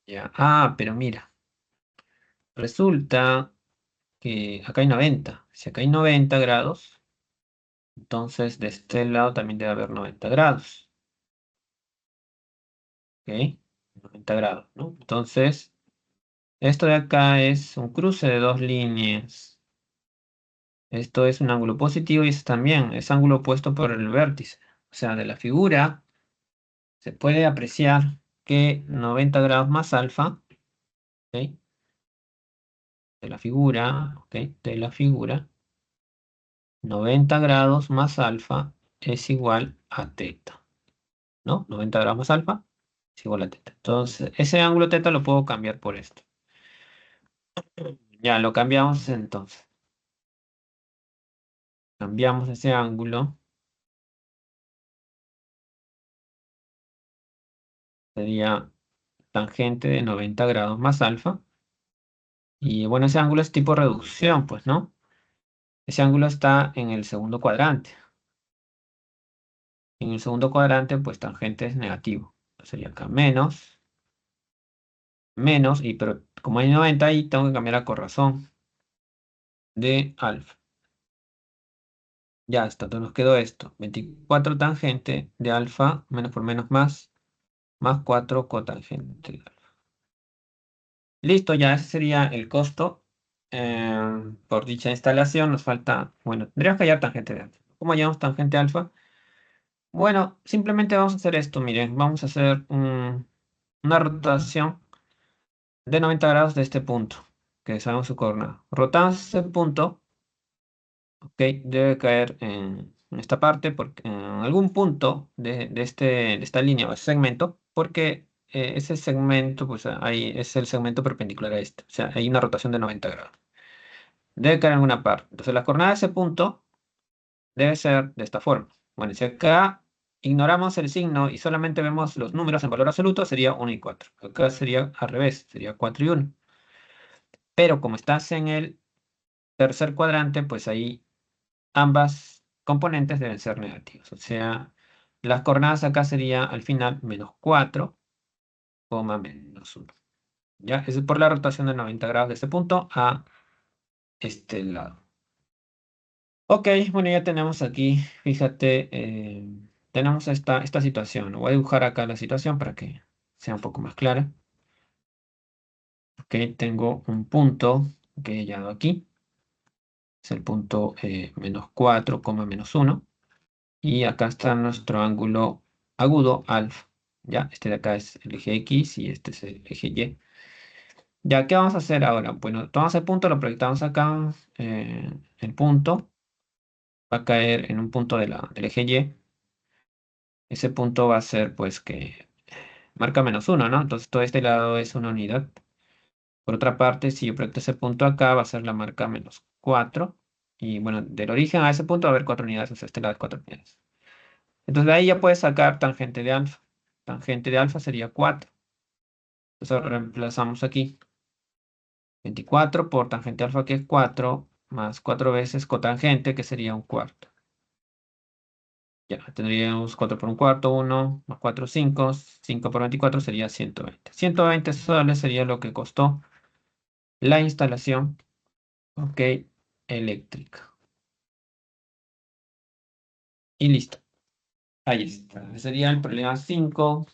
Ya. Ah, pero mira, resulta que acá hay 90. Si acá hay 90 grados, entonces de este lado también debe haber 90 grados. ¿Ok? 90 grados, ¿no? Entonces, esto de acá es un cruce de dos líneas. Esto es un ángulo positivo y esto también es ángulo opuesto por el vértice. O sea, de la figura se puede apreciar que 90 grados más alfa, ¿ok? De la figura, ¿ok? De la figura, 90 grados más alfa es igual a teta, ¿no? 90 grados más alfa es igual a teta. Entonces, ese ángulo teta lo puedo cambiar por esto. Ya, lo cambiamos entonces. Cambiamos ese ángulo. Sería tangente de 90 grados más alfa. Y bueno, ese ángulo es tipo reducción, pues, ¿no? Ese ángulo está en el segundo cuadrante. En el segundo cuadrante, pues tangente es negativo. Sería acá menos, menos, y pero como hay 90 ahí, tengo que cambiar a corrazón de alfa. Ya está, entonces nos quedó esto. 24 tangente de alfa, menos por menos más 4 cotangente de alfa. Listo, ya ese sería el costo por dicha instalación. Nos falta, bueno, tendríamos que hallar tangente de alfa. ¿Cómo hallamos tangente alfa? Bueno, simplemente vamos a hacer esto, miren, vamos a hacer una rotación de 90 grados de este punto, que sabemos su coordenada. Rotamos ese punto Ok, debe caer en esta parte, porque, en algún punto de esta línea o segmento, porque ese segmento, pues ahí es el segmento perpendicular a este. O sea, hay una rotación de 90 grados. Debe caer en alguna parte. Entonces, la coordenada de ese punto debe ser de esta forma. Bueno, si acá ignoramos el signo y solamente vemos los números en valor absoluto, sería 1 y 4. Acá sería al revés, sería 4 y 1. Pero como estás en el tercer cuadrante, pues ahí ambas componentes deben ser negativos. O sea, las coordenadas acá sería al final menos 4, menos 1. ¿Ya? Es por la rotación de 90 grados de este punto a este lado. Ok, bueno, ya tenemos aquí, fíjate, tenemos esta situación. Voy a dibujar acá la situación para que sea un poco más clara. Ok, tengo un punto que he hallado aquí. Es el punto menos 4, menos 1. Y acá está nuestro ángulo agudo alfa. Ya, este de acá es el eje X y este es el eje Y. Ya, ¿qué vamos a hacer ahora? Bueno, tomamos el punto, lo proyectamos acá. El punto va a caer en un punto del eje Y. Ese punto va a ser, pues, que marca menos uno, ¿no? Entonces, todo este lado es una unidad. Por otra parte, si yo proyecto ese punto acá, va a ser la marca menos 4. Y bueno, del origen a ese punto va a haber 4 unidades, o sea, este lado es 4 unidades. Entonces de ahí ya puedes sacar tangente de alfa. Tangente de alfa sería 4. Entonces reemplazamos aquí 24 por tangente alfa, que es 4, más 4 veces cotangente, que sería un cuarto. Ya, tendríamos 4 por un cuarto, 1, más 4, 5. 5 por 24 sería 120. 120 soles sería lo que costó la instalación, ok, eléctrica. Y listo. Ahí está. Ese sería el problema 5.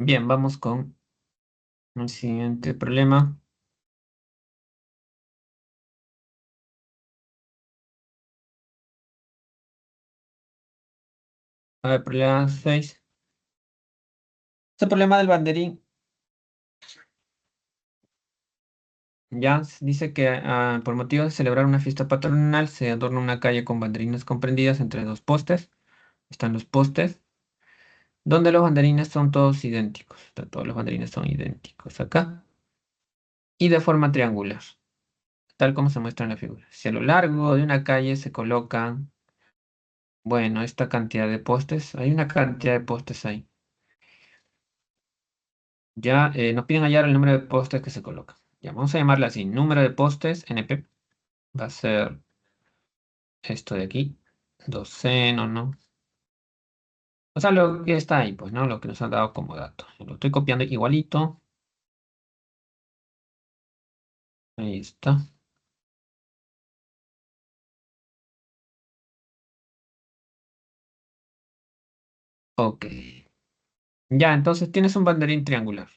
Bien, vamos con el siguiente problema. A ver, problema 6. Este problema del banderín dice que por motivo de celebrar una fiesta patronal se adorna una calle con banderines comprendidas entre dos postes. Están los postes, donde los banderines son todos idénticos. Todos los banderines son idénticos acá. Y de forma triangular, tal como se muestra en la figura. Si a lo largo de una calle se colocan, bueno, esta cantidad de postes, hay una cantidad de postes ahí. Ya nos piden hallar el número de postes que se colocan. Ya, vamos a llamarle así, número de postes, NP. Va a ser esto de aquí, doceno, ¿no? O sea, lo que está ahí, pues, ¿no? Lo que nos han dado como dato. Lo estoy copiando igualito. Ahí está. Ok. Ya, entonces tienes un banderín triangular.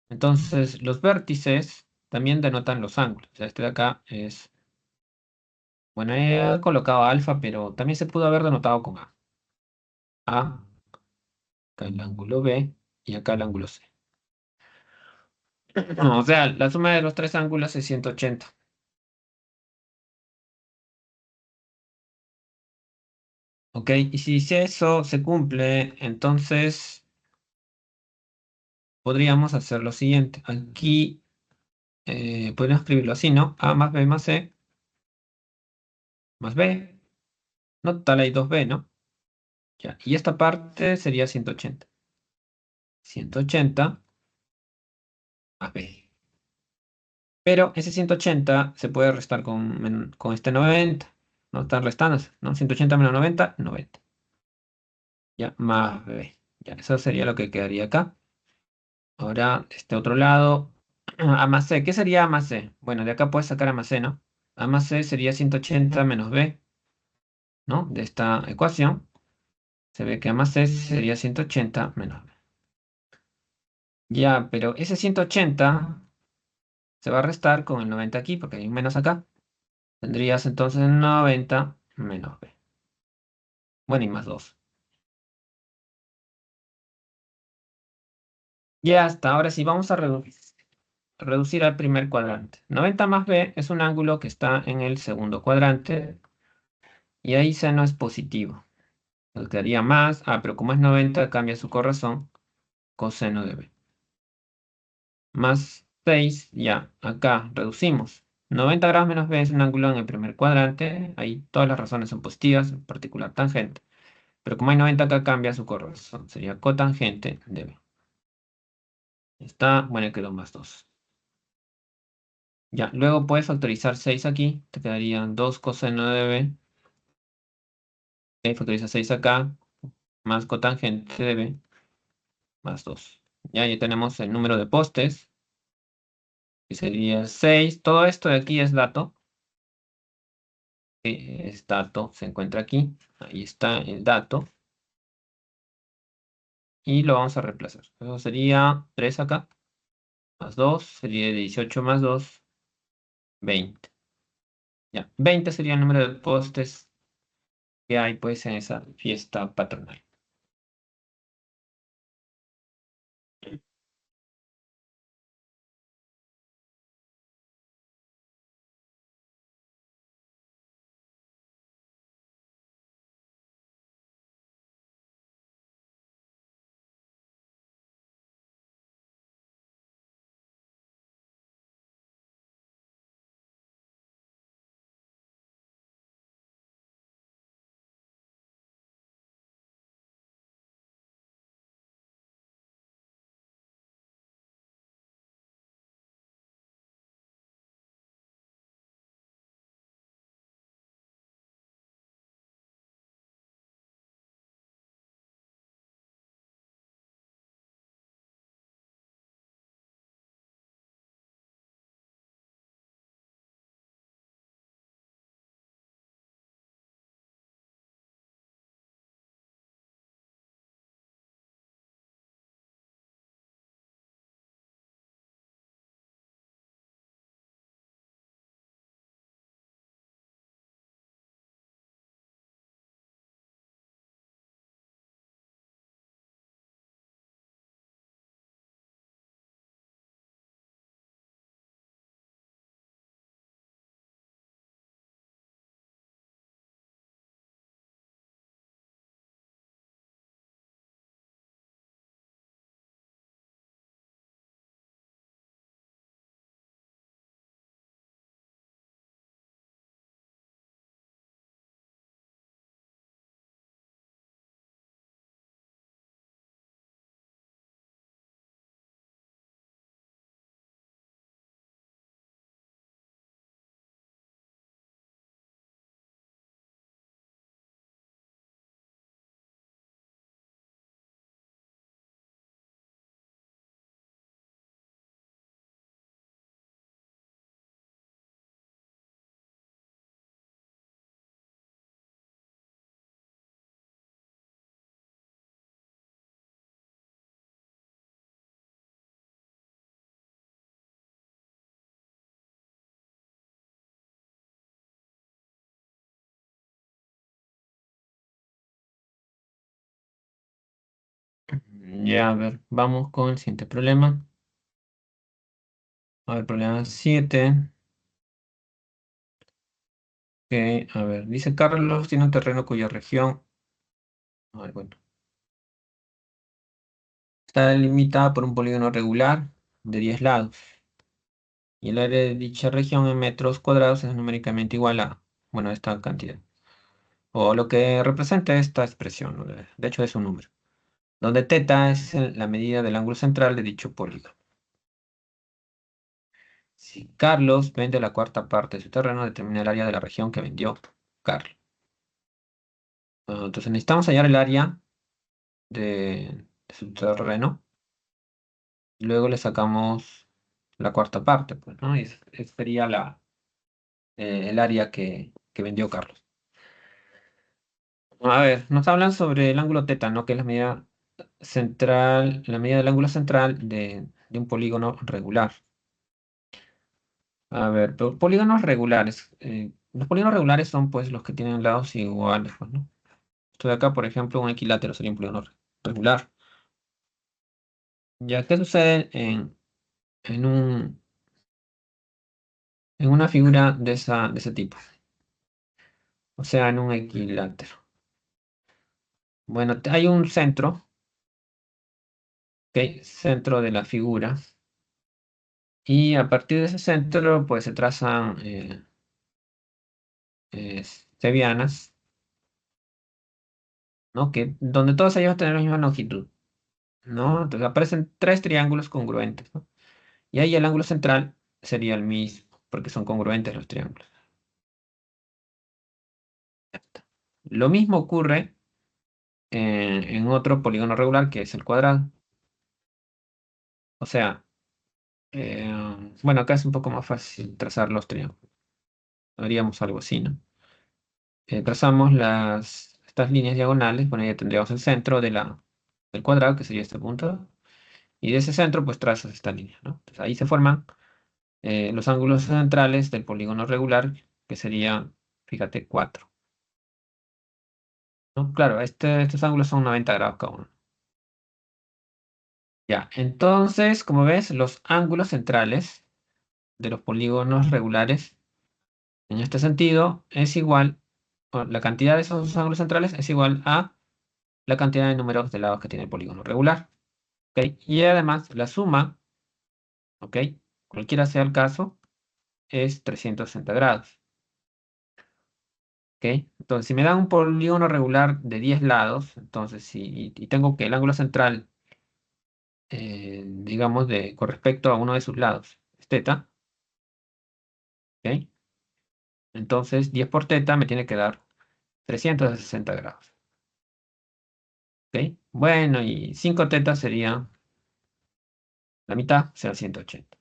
Entonces, los vértices también denotan los ángulos. O sea, este de acá es Bueno, he colocado alfa, pero también se pudo haber denotado con A. A, acá el ángulo B y acá el ángulo C. O sea, la suma de los tres ángulos es 180. Ok, y si eso se cumple, entonces podríamos hacer lo siguiente. Aquí podríamos escribirlo así, ¿no? A más B más C más B. No, total hay 2B, ¿no? Ya, y esta parte sería 180. 180 más B. Pero ese 180 se puede restar con este 90. No están restándose, ¿no? 180 menos 90, 90. Ya, más B. Ya, eso sería lo que quedaría acá. Ahora, de este otro lado, A más C. ¿Qué sería A más C? Bueno, de acá puedes sacar A más C, ¿no? A más C sería 180 menos B, ¿no? De esta ecuación, se ve que A más C sería 180 menos B. Ya, pero ese 180 se va a restar con el 90 aquí, porque hay un menos acá. Tendrías entonces 90 menos B. Bueno, y más 2. Ya hasta ahora sí, vamos a reducir al primer cuadrante. 90 más B es un ángulo que está en el segundo cuadrante y ahí seno es positivo. Nos quedaría más, pero como es 90 cambia su corrazón, coseno de B. Más 6, ya, acá reducimos. 90 grados menos B es un ángulo en el primer cuadrante, ahí todas las razones son positivas, en particular tangente. Pero como hay 90 acá cambia su corrazón, sería cotangente de B. Está, bueno, quedó más 2. Ya, luego puedes factorizar 6 aquí, te quedarían 2 coseno de B. Factoriza 6 acá, más cotangente de B, más 2. Ya tenemos el número de postes, que sería 6. Todo esto de aquí es dato. Es dato, se encuentra aquí. Ahí está el dato. Y lo vamos a reemplazar. Eso sería 3 acá, más 2, sería 18 más 2, 20. Ya, 20 sería el número de postes que hay pues en esa fiesta patronal. Ya, a ver, vamos con el siguiente problema. A ver, problema 7. A ver, dice Carlos tiene un terreno cuya región, a ver, bueno, está delimitada por un polígono regular de 10 lados. Y el área de dicha región en metros cuadrados es numéricamente igual a, bueno, esta cantidad. O lo que representa esta expresión, ¿no? De hecho es un número. Donde teta es la medida del ángulo central de dicho polígono. Si Carlos vende la cuarta parte de su terreno, determina el área de la región que vendió Carlos. Entonces necesitamos hallar el área de su terreno. Y luego le sacamos la cuarta parte, pues, ¿no? Y esa sería el área que vendió Carlos. A ver, nos hablan sobre el ángulo teta, ¿no? Que es la medida central, la medida del ángulo central de un polígono regular. A ver, polígonos regulares. Los polígonos regulares son pues los que tienen lados iguales, pues, ¿no? Esto de acá, por ejemplo, un equilátero sería un polígono regular. Ya, ¿qué sucede en una figura de ese tipo? O sea, en un equilátero. Bueno, hay un centro, ¿ok? Centro de la figura. Y a partir de ese centro, pues se trazan sevianas, ¿no? Donde todas ellas van a tener la misma longitud, ¿no? Entonces aparecen tres triángulos congruentes, ¿no? Y ahí el ángulo central sería el mismo, porque son congruentes los triángulos. Ya está. Lo mismo ocurre en otro polígono regular, que es el cuadrado. O sea, eh, bueno, acá es un poco más fácil trazar los triángulos. Haríamos algo así, ¿no? Trazamos estas líneas diagonales, bueno, ya tendríamos el centro del cuadrado, que sería este punto, y de ese centro, pues trazas esta línea, ¿no? Entonces ahí se forman los ángulos centrales del polígono regular, que sería, fíjate, 4, ¿no? Claro, estos ángulos son 90 grados cada uno. Ya, entonces, como ves, los ángulos centrales de los polígonos regulares, en este sentido, es igual, o la cantidad de esos ángulos centrales es igual a la cantidad de números de lados que tiene el polígono regular. ¿Ok? Y además, la suma, ¿ok? Cualquiera sea el caso, es 360 grados. ¿Ok? Entonces, si me dan un polígono regular de 10 lados, entonces, y tengo que el ángulo central, digamos, con respecto a uno de sus lados, es teta, ¿ok? Entonces, 10 por teta me tiene que dar 360 grados. ¿Ok? Bueno, y 5 tetas sería la mitad, o sea, 180.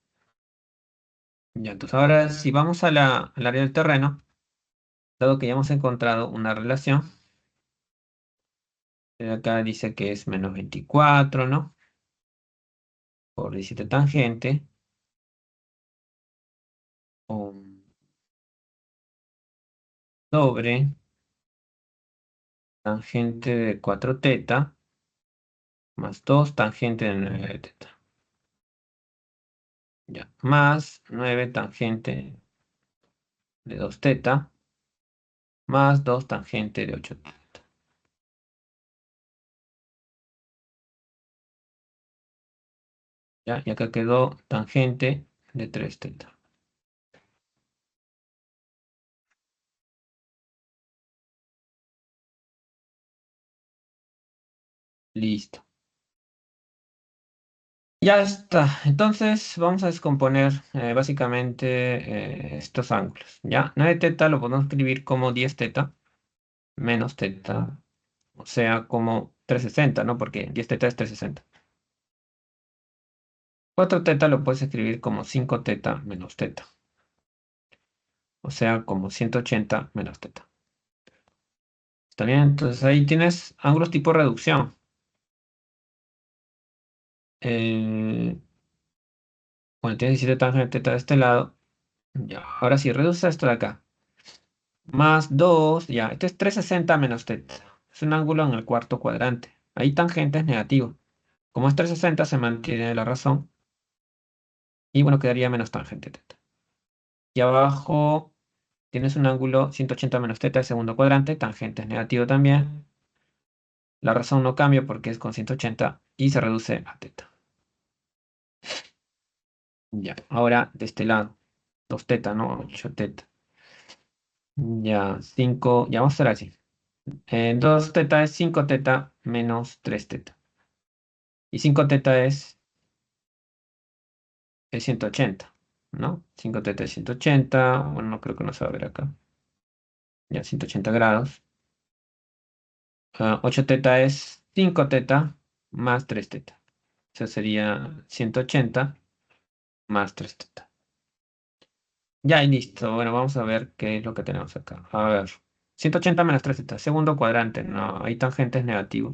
Ya, entonces ahora si vamos al área del terreno, dado que ya hemos encontrado una relación, acá dice que es menos 24, ¿no? Por 17 tangente, o sobre tangente de 4 teta, más 2 tangente de 9 teta. Ya, más 9 tangente de 2 teta, más 2 tangente de 8 teta. Ya, y acá quedó tangente de 3 teta. Listo. Ya está. Entonces vamos a descomponer básicamente estos ángulos. ¿Ya? 9 teta lo podemos escribir como 10 teta menos teta. O sea, como 360, ¿no? Porque 10 teta es 360. 4 teta lo puedes escribir como 5 teta menos teta. O sea, como 180 menos teta. ¿Está bien? Entonces ahí tienes ángulos tipo reducción. Eh, bueno, tienes 17 tangente teta de este lado. Ya, ahora sí, reduce esto de acá. Más 2, ya, este es 360 menos teta. Es un ángulo en el cuarto cuadrante. Ahí tangente es negativo. Como es 360 se mantiene la razón. Y bueno, quedaría menos tangente teta. Y abajo tienes un ángulo 180 menos teta, el segundo cuadrante. Tangente es negativo también. La razón no cambia porque es con 180 y se reduce a teta. Ya, ahora de este lado. 2 teta, ¿no? 8 teta. Ya, 5. Ya vamos a hacer así. 2 teta es 5 teta menos 3 teta. Y 5 teta es 180, ¿no? 5 teta es 180. Bueno, no creo que no se va a ver acá. Ya, 180 grados. 8 teta es 5 teta más 3 teta. Eso sería 180 más 3 teta. Ya, y listo. Bueno, vamos a ver qué es lo que tenemos acá. A ver. 180 menos 3 teta. Segundo cuadrante. No, ahí tangente es negativo.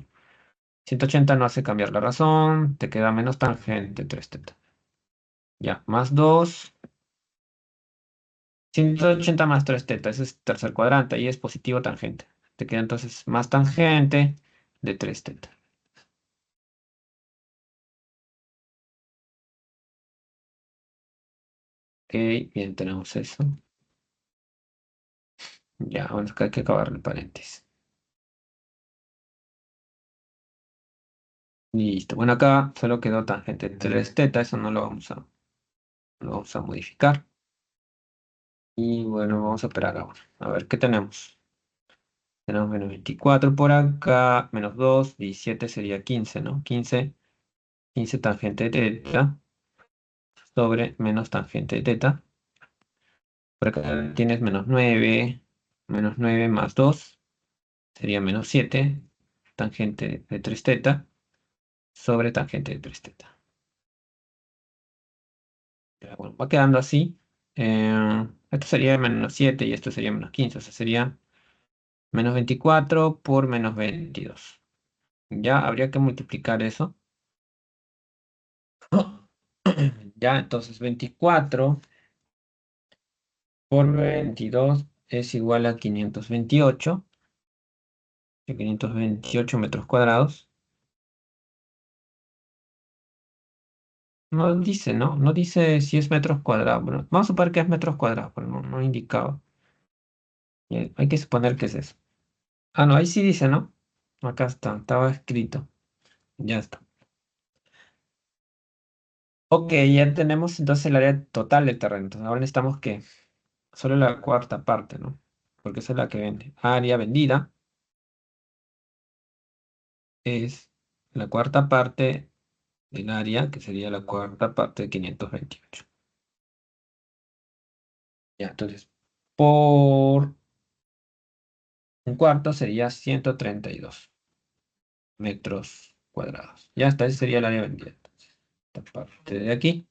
180 no hace cambiar la razón. Te queda menos tangente 3 teta. Ya, más 2. 180 más 3 teta. Ese es tercer cuadrante. Ahí es positivo tangente. Te queda entonces más tangente de 3 teta. Ok, bien, tenemos eso. Ya, bueno, acá hay que acabar el paréntesis. Listo. Bueno, acá solo quedó tangente 3 teta. Eso no lo vamos a modificar. Y bueno, vamos a operar ahora. A ver, ¿qué tenemos? Tenemos menos 24 por acá, menos 2, 17 sería 15, ¿no? 15 tangente de teta sobre menos tangente de teta. Por acá tienes menos 9 más 2 sería menos 7 tangente de 3 teta sobre tangente de 3 teta. Ya, bueno, va quedando así. Esto sería menos 7 y esto sería menos 15, o sea, sería menos 24 por menos 22. Ya habría que multiplicar eso. Ya, entonces 24 por 22 es igual a 528, 528 metros cuadrados. No dice, ¿no? No dice si es metros cuadrados. Bueno, vamos a suponer que es metros cuadrados, pero no indicaba. Hay que suponer que es eso. Ah, no, ahí sí dice, ¿no? Acá está, estaba escrito. Ya está. Ok, ya tenemos entonces el área total del terreno. Entonces ahora necesitamos que solo la cuarta parte, ¿no? Porque esa es la que vende. Área vendida es la cuarta parte del área, que sería la cuarta parte de 528. Ya, entonces, por un cuarto sería 132 metros cuadrados. Ya está, ese sería el área vendida. Entonces, esta parte de aquí.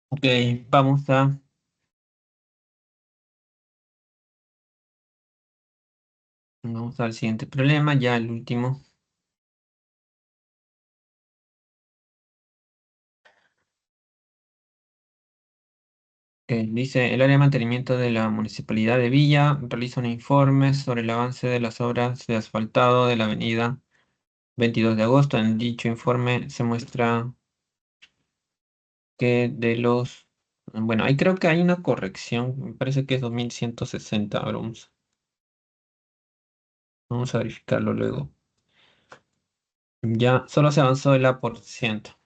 Ok, vamos a, vamos al siguiente problema, ya el último. Dice, el área de mantenimiento de la Municipalidad de Villa realiza un informe sobre el avance de las obras de asfaltado de la avenida 22 de agosto. En dicho informe se muestra que de los... Bueno, ahí creo que hay una corrección, me parece que es 2160. Ahora vamos a verificarlo luego. Ya solo se avanzó el A%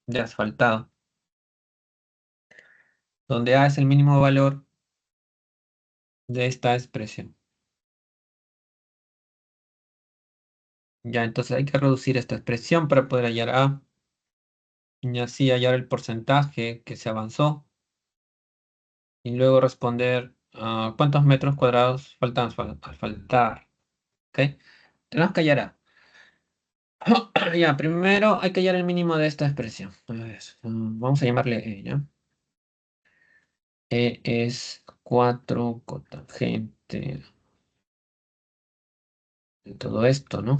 de asfaltado, donde A es el mínimo valor de esta expresión. Ya, entonces hay que reducir esta expresión para poder hallar A y así hallar el porcentaje que se avanzó y luego responder cuántos metros cuadrados faltan asfaltar. ¿Ok? Tenemos que hallar A. Ya, primero hay que hallar el mínimo de esta expresión. A ver, vamos a llamarle E, ¿ya? E es 4 cotangente de todo esto, ¿no?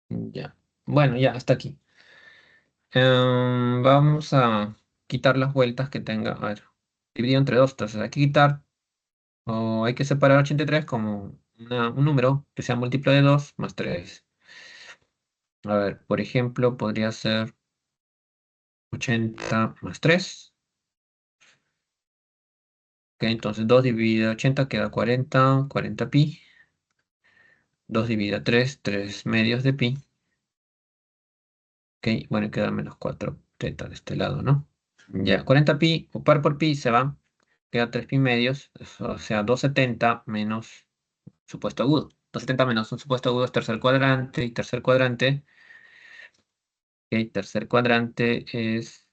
Ya. Bueno, ya, hasta aquí. Vamos a quitar las vueltas que tenga. A ver, dividido entre dos, entonces hay que quitar o hay que separar 83 como un número que sea múltiplo de 2 más 3. A ver, por ejemplo, podría ser 80 más 3. Ok, entonces 2 dividido 80 queda 40, 40 pi. 2 dividido 3, 3 medios de pi. Ok, bueno, queda menos 4 teta de este lado, ¿no? Ya, 40 pi, o par por pi se va. Queda 3 pi medios, o sea, 270 menos supuesto agudo. 270 menos un supuesto agudo es tercer cuadrante, y tercer cuadrante, ok, tercer cuadrante es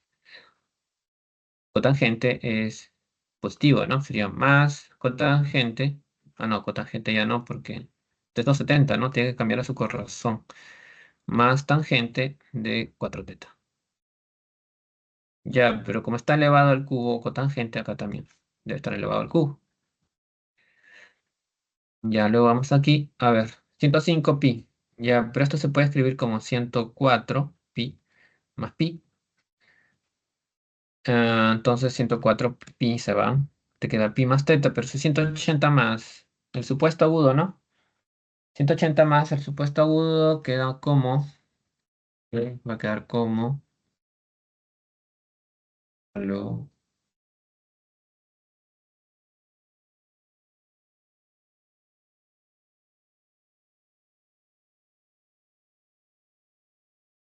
cotangente, es positivo, ¿no? Sería más cotangente. Ah, no, cotangente ya no, porque es 270, ¿no? Tiene que cambiar a su corazón. Más tangente de 4 teta. Ya, pero como está elevado al cubo cotangente, acá también debe estar elevado al cubo. Ya, luego vamos aquí. A ver, 105 pi. Ya, pero esto se puede escribir como 104 pi más pi. Entonces 104 pi se va. Te queda pi más teta, pero si 180 más el supuesto agudo, ¿no? 180 más el supuesto agudo queda como... Va a quedar como... Luego,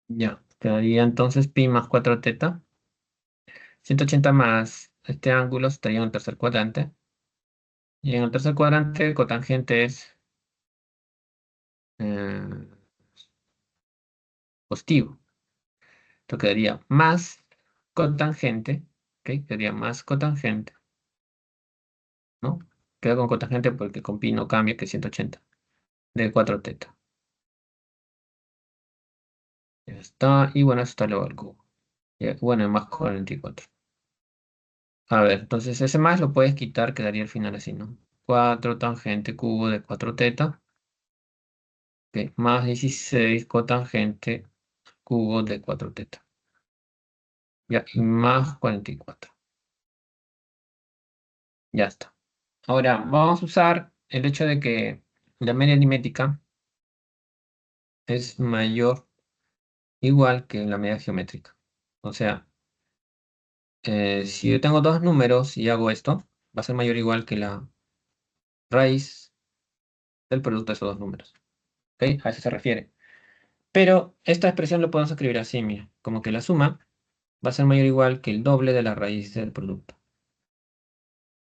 ya, quedaría entonces pi más 4 teta. 180 más este ángulo estaría en el tercer cuadrante. Y en el tercer cuadrante el cotangente es eh, positivo. Esto quedaría más cotangente, ¿ok? Quedaría más cotangente, ¿no? Queda con cotangente porque con pi no cambia, que es 180, de 4 teta. Ya está, y bueno, eso está elevado al cubo. Bueno, más 44. A ver, entonces ese más lo puedes quitar, quedaría al final así, ¿no? 4 tangente cubo de 4 teta, ok, más 16 cotangente cubo de 4 teta. Ya, y más 44. Ya está. Ahora, vamos a usar el hecho de que la media aritmética es mayor igual que la media geométrica. O sea, si yo tengo dos números y hago esto, va a ser mayor o igual que la raíz del producto de esos dos números. ¿Ok? A eso se refiere. Pero esta expresión lo podemos escribir así, mira, como que la suma va a ser mayor o igual que el doble de la raíz del producto.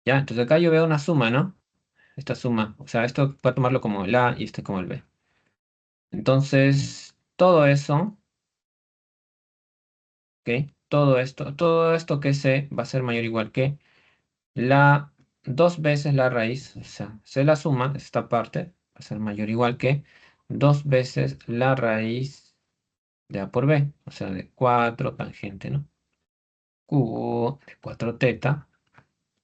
¿Ya? Entonces acá yo veo una suma, ¿no? Esta suma, o sea, esto voy a tomarlo como el A y este como el B. Entonces, todo eso, ¿ok? Todo esto que C va a ser mayor o igual que la dos veces la raíz, o sea, se la suma, esta parte va a ser mayor o igual que dos veces la raíz de A por B, o sea, de 4 tangente, ¿no? Cubo de 4 teta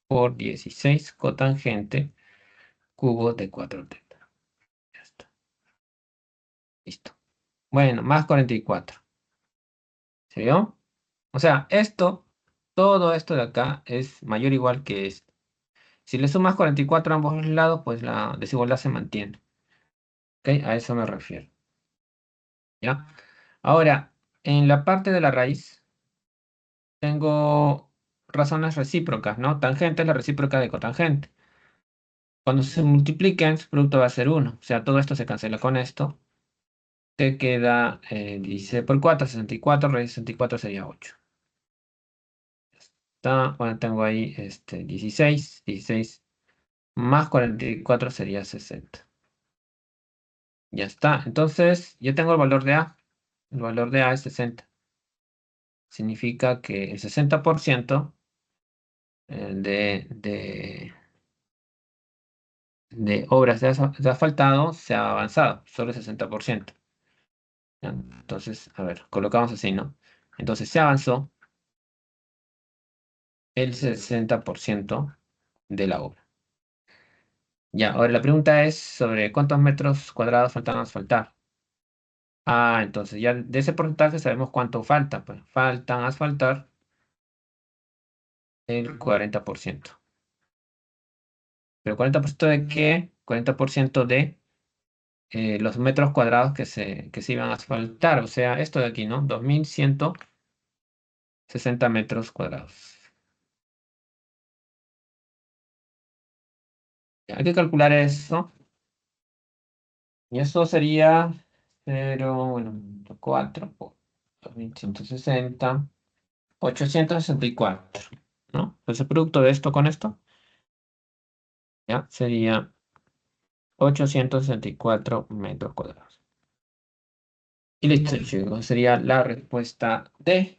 por 16 cotangente cubo de 4 teta. Ya está, listo. Bueno, más 44. ¿Se vio? O sea, todo esto de acá es mayor o igual que esto. Si le sumas 44 a ambos lados, pues la desigualdad se mantiene. ¿Ok? A eso me refiero. ¿Ya? Ahora, en la parte de la raíz, tengo razones recíprocas, ¿no? Tangente es la recíproca de cotangente. Cuando se multipliquen, su producto va a ser uno. O sea, todo esto se cancela con esto. Te queda 16 por 4, 64. Raíz de 64 sería 8. Está, bueno, tengo ahí 16. 16 más 44 sería 60. Ya está. Entonces, yo tengo el valor de A. El valor de A es 60. Significa que el 60% de obras de asfaltado se ha avanzado, solo el 60%. ¿Ya? Entonces, a ver, colocamos así, ¿no? Entonces se avanzó el 60% de la obra. Ya, ahora la pregunta es sobre cuántos metros cuadrados faltan asfaltar. Ah, entonces ya de ese porcentaje sabemos cuánto falta. Pues faltan asfaltar el 40%. ¿Pero 40% de qué? 40% de los metros cuadrados que se iban a asfaltar. O sea, esto de aquí, ¿no? 2160 metros cuadrados. Hay que calcular eso. Y eso sería 0,4 por 2160, 864, ¿no? Pues el producto de esto con esto, ya, sería 864 metros cuadrados. Y listo, chicos, sería la respuesta D.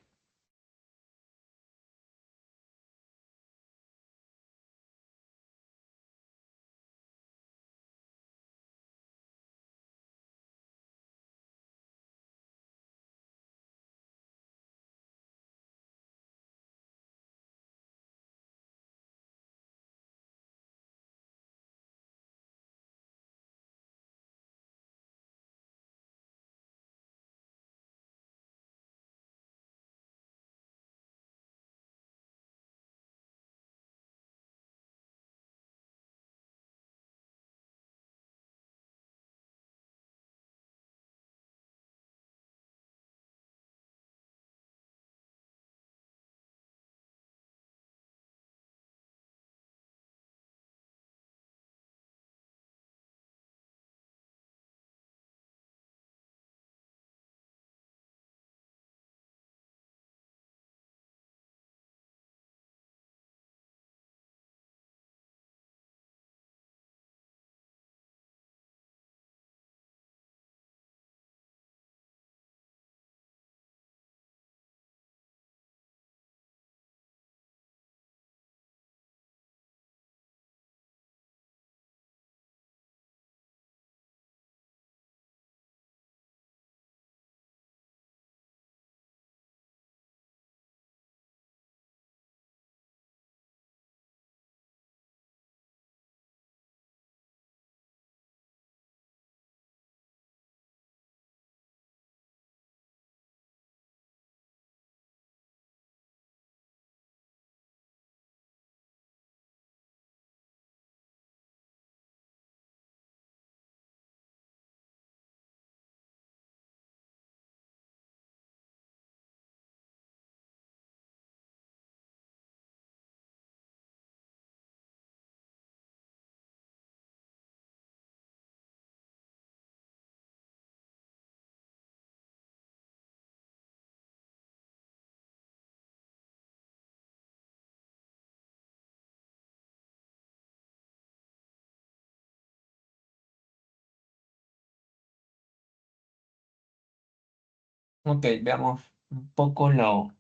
Ok, veamos un poco los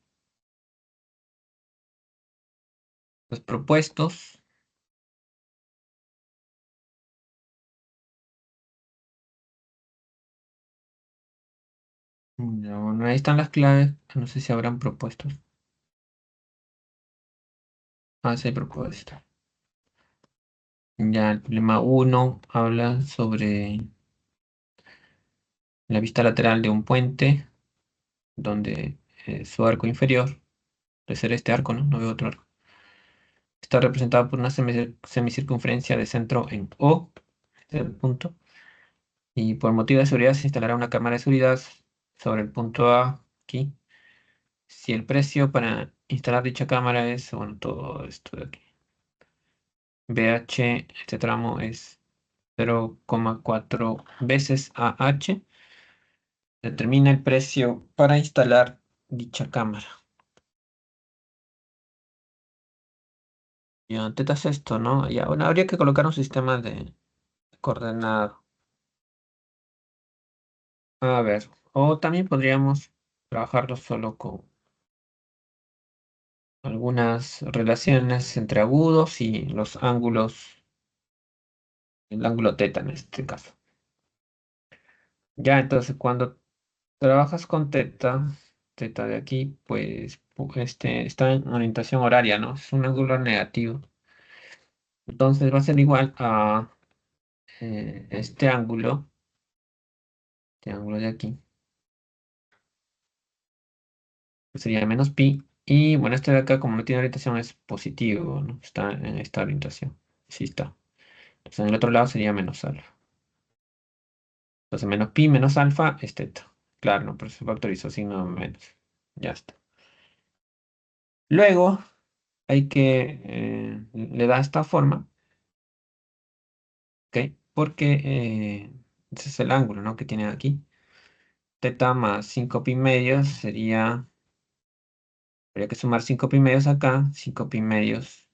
propuestos. No, no, ahí están las claves. No sé si habrán propuestos. Ah, sí hay propuesta. Ya, el problema uno habla sobre la vista lateral de un puente donde su arco inferior, de ser este arco, ¿no? No veo otro arco. Está representado por una semicircunferencia de centro en O, este es el punto. Y por motivo de seguridad se instalará una cámara de seguridad sobre el punto A, aquí. Si el precio para instalar dicha cámara es, bueno, todo esto de aquí. BH, este tramo es 0,4 veces AH. Determina el precio para instalar dicha cámara. Ya, teta es esto, ¿no? Ya, bueno, habría que colocar un sistema de coordenado. A ver, o también podríamos trabajarlo solo con algunas relaciones entre agudos y los ángulos, el ángulo teta en este caso. Ya, entonces cuando trabajas con teta, teta de aquí, pues está en orientación horaria, ¿no? Es un ángulo negativo. Entonces va a ser igual a este ángulo de aquí, que sería menos pi. Y bueno, este de acá, como no tiene orientación, es positivo, ¿no? Está en esta orientación. Sí está. Entonces en el otro lado sería menos alfa. Entonces menos pi menos alfa es teta. Claro, ¿no? Por eso factorizó signo menos. Ya está. Luego hay que le da esta forma, ¿ok? Porque ese es el ángulo, ¿no? Que tiene aquí. Teta más 5 pi medios sería, habría que sumar 5 pi medios acá. 5 pi medios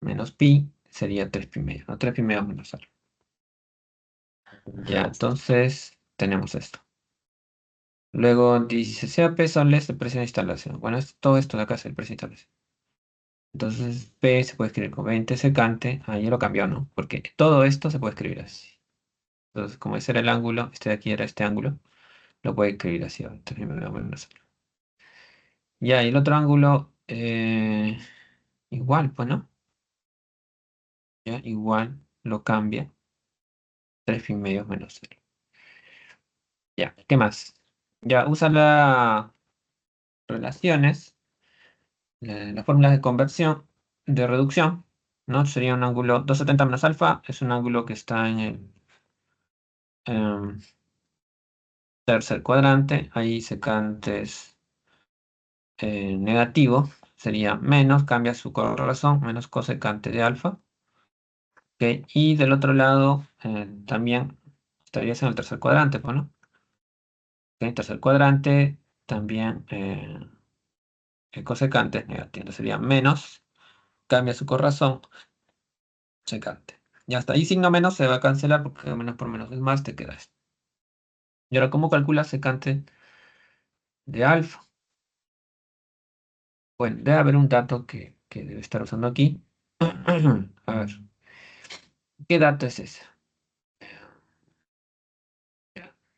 menos pi sería 3 pi medios, ¿no? 3 pi medios menos alfa. Ya, entonces tenemos esto. Luego dice, sea P soles de presión de instalación. Bueno, todo esto de acá es el precio de instalación. Entonces P se puede escribir con 20 secante. Ahí ya lo cambió, ¿no? Porque todo esto se puede escribir así. Entonces, como ese era el ángulo, este de aquí era este ángulo, lo puede escribir así. Entonces, me voy a poner una sola. Ya, y el otro ángulo, igual, pues, ¿no? Ya, igual lo cambia. 3 pi medios menos cero. Ya, ¿qué más? Ya, usa las relaciones, las fórmulas de conversión, de reducción, ¿no? Sería un ángulo 270 menos alfa, es un ángulo que está en el em, tercer cuadrante, ahí secantes negativo, sería menos, cambia su correlación, menos cosecante de alfa. ¿Ok? Y del otro lado también estarías en el tercer cuadrante, pues, ¿no? ¿Ok? Tercer cuadrante también el cosecante es negativo, entonces sería menos, cambia su correlación, secante. Ya está, y signo menos se va a cancelar porque menos por menos es más, te queda esto. Y ahora, ¿cómo calculas secante de alfa? Bueno, debe haber un dato que debe estar usando aquí. A ver, ¿qué dato es ese?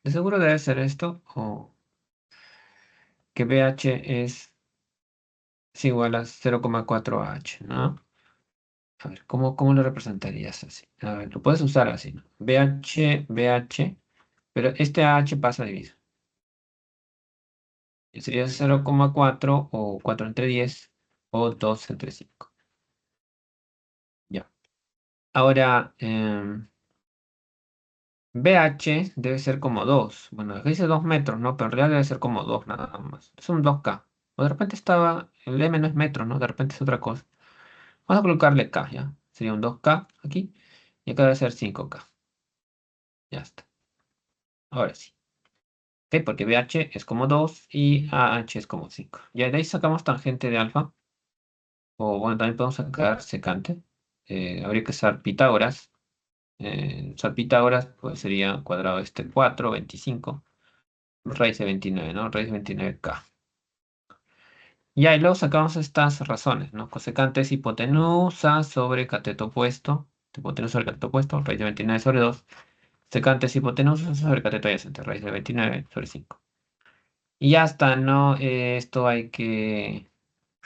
De seguro debe ser esto, o que BH es igual a 0,4H, ¿no? A ver, ¿cómo lo representarías así? A ver, lo puedes usar así, ¿no? BH, pero este H pasa dividido. Y sería 0,4 o 4 entre 10 o 2 entre 5. Ya. Ahora, BH debe ser como 2. Bueno, acá dice 2 metros, ¿no? Pero en realidad debe ser como 2 nada más. Es un 2K. O de repente estaba, el M no es metro, ¿no? De repente es otra cosa. Vamos a colocarle K, ¿ya? Sería un 2K aquí. Y acá debe ser 5K. Ya está. Ahora sí. ¿Ok? Porque BH es como 2 y AH es como 5. Ya de ahí sacamos tangente de alfa. O bueno, también podemos sacar secante. Habría que usar Pitágoras. Usar Pitágoras pues sería cuadrado este 4, 25. Raíz de 29, ¿no? Raíz de 29K. Ya, y luego sacamos estas razones, ¿no? Cosecante es hipotenusa sobre cateto opuesto. Hipotenusa sobre cateto opuesto, raíz de 29 sobre 2. Secante es hipotenusa sobre cateto adyacente, raíz de 29 sobre 5. Y ya está, ¿no? Esto hay que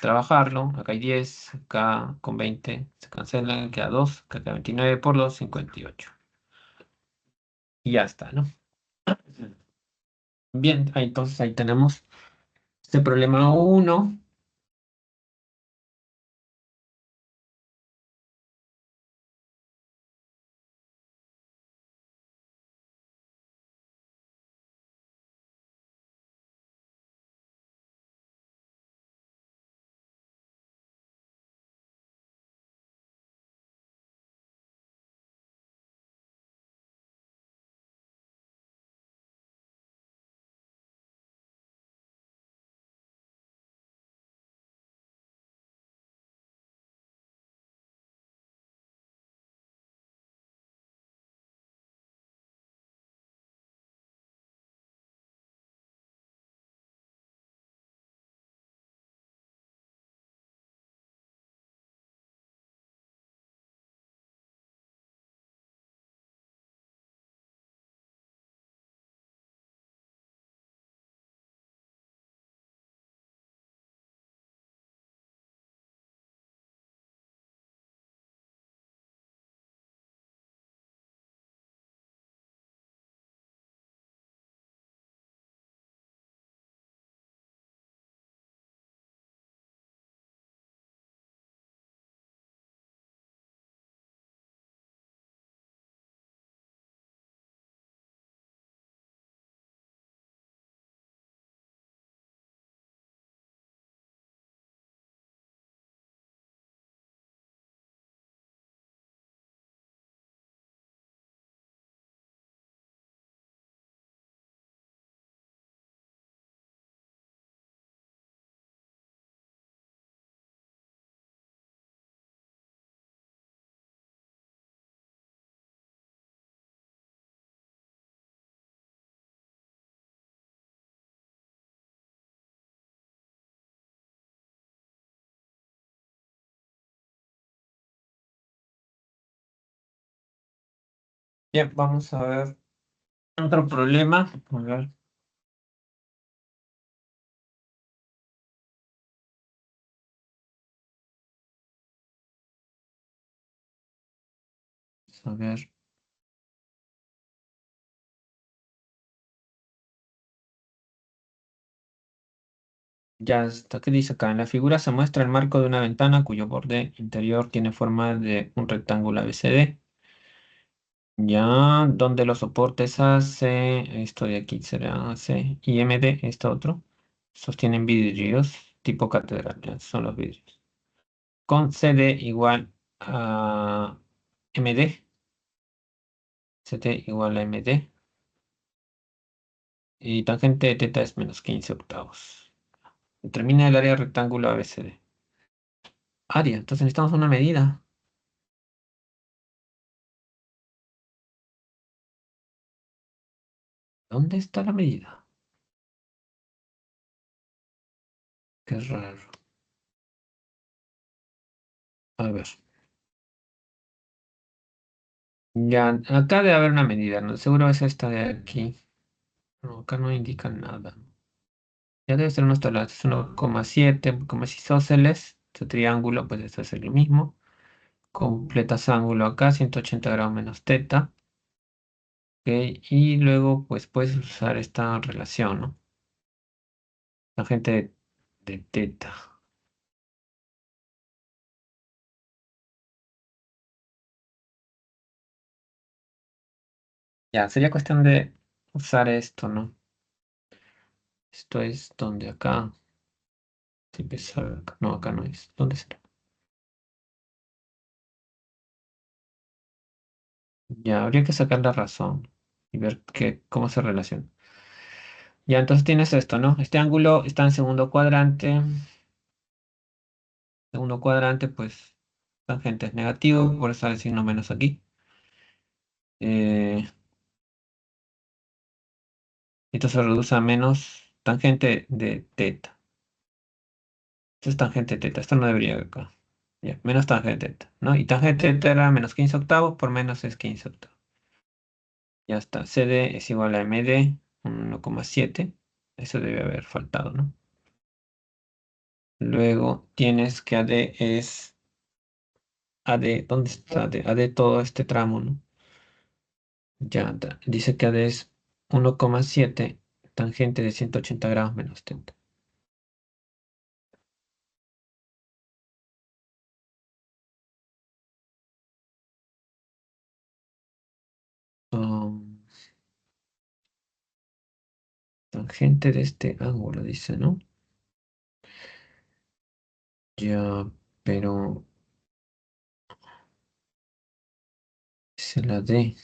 trabajarlo. Acá hay 10, acá con 20 se cancela, queda 2, acá queda 29 por 2, 58. Y ya está, ¿no? Bien, entonces ahí tenemos este problema uno. Bien, vamos a ver otro problema. A ver, a ver. Ya está, ¿qué dice acá? En la figura se muestra el marco de una ventana cuyo borde interior tiene forma de un rectángulo ABCD. Ya, donde los soportes AC, esto de aquí será AC, y MD, esto otro, sostienen vidrios tipo catedral, ya, son los vidrios. Con CD igual a MD, CD igual a MD, y tangente de teta es menos 15 octavos. Determina el área rectángulo ABCD. Área, entonces necesitamos una medida. ¿Dónde está la medida? Qué raro. A ver. Ya, acá debe haber una medida, ¿no? Seguro es esta de aquí. No, acá no indica nada. Ya debe ser unos toneladas, 1,7, como si isósceles, este triángulo, pues esto es el mismo. Completas ángulo acá, 180 grados menos teta. Ok, y luego, pues puedes usar esta relación, ¿no? Tangente de teta. Ya, sería cuestión de usar esto, ¿no? Esto es donde acá. Si pensar acá. No, acá no es. ¿Dónde será? Ya, habría que sacar la razón y ver cómo se relaciona. Ya, entonces tienes esto, ¿no? Este ángulo está en segundo cuadrante. Segundo cuadrante, pues tangente es negativo, por eso el signo menos aquí. Eh, Esto se reduce a menos tangente de teta. Esto es tangente de teta, esto no debería ir acá. Ya, menos tangente de teta, ¿no? Y tangente de teta era menos 15 octavos, por menos es 15 octavos. Ya está. CD es igual a MD, 1,7. Eso debe haber faltado, ¿no? Luego tienes que AD es AD. ¿Dónde está AD? AD todo este tramo, ¿no? Ya dice que AD es 1,7 tangente de 180 grados menos teta. Um, Tangente de este ángulo, dice, ¿no? Ya, pero es la D.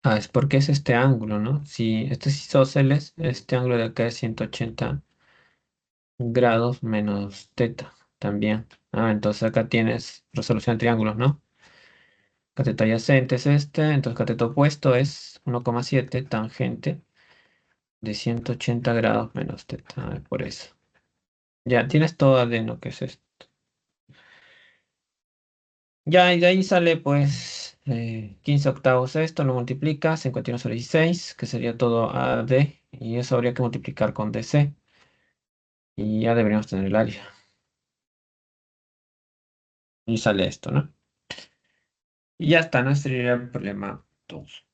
Ah, es porque es este ángulo, ¿no? Si este es isósceles, este ángulo de acá es 180 grados menos teta también. Ah, entonces acá tienes resolución de triángulos, ¿no? Cateto adyacente es este, entonces cateto opuesto es 1,7 tangente de 180 grados menos teta. Ah, por eso. Ya, tienes todo adeno, que es esto. Ya, y de ahí sale pues 15 octavos esto, lo multiplicas, 51 sobre 16, que sería todo AD, y eso habría que multiplicar con DC, y ya deberíamos tener el área. Y sale esto, ¿no? Y ya está, no sería el problema 2.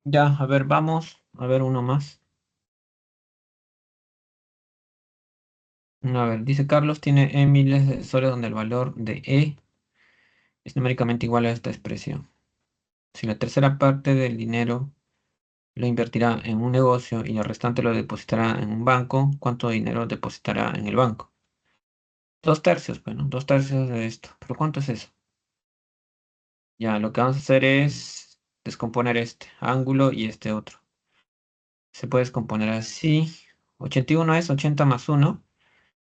Ya, a ver, vamos a ver uno más. A ver, dice Carlos, tiene E miles de soles donde el valor de E es numéricamente igual a esta expresión. Si la tercera parte del dinero lo invertirá en un negocio y el restante lo depositará en un banco, ¿cuánto dinero depositará en el banco? 2 tercios, bueno, 2 tercios de esto. ¿Pero cuánto es eso? Ya, lo que vamos a hacer es descomponer este ángulo y este otro. Se puede descomponer así. 81 es 80 más uno.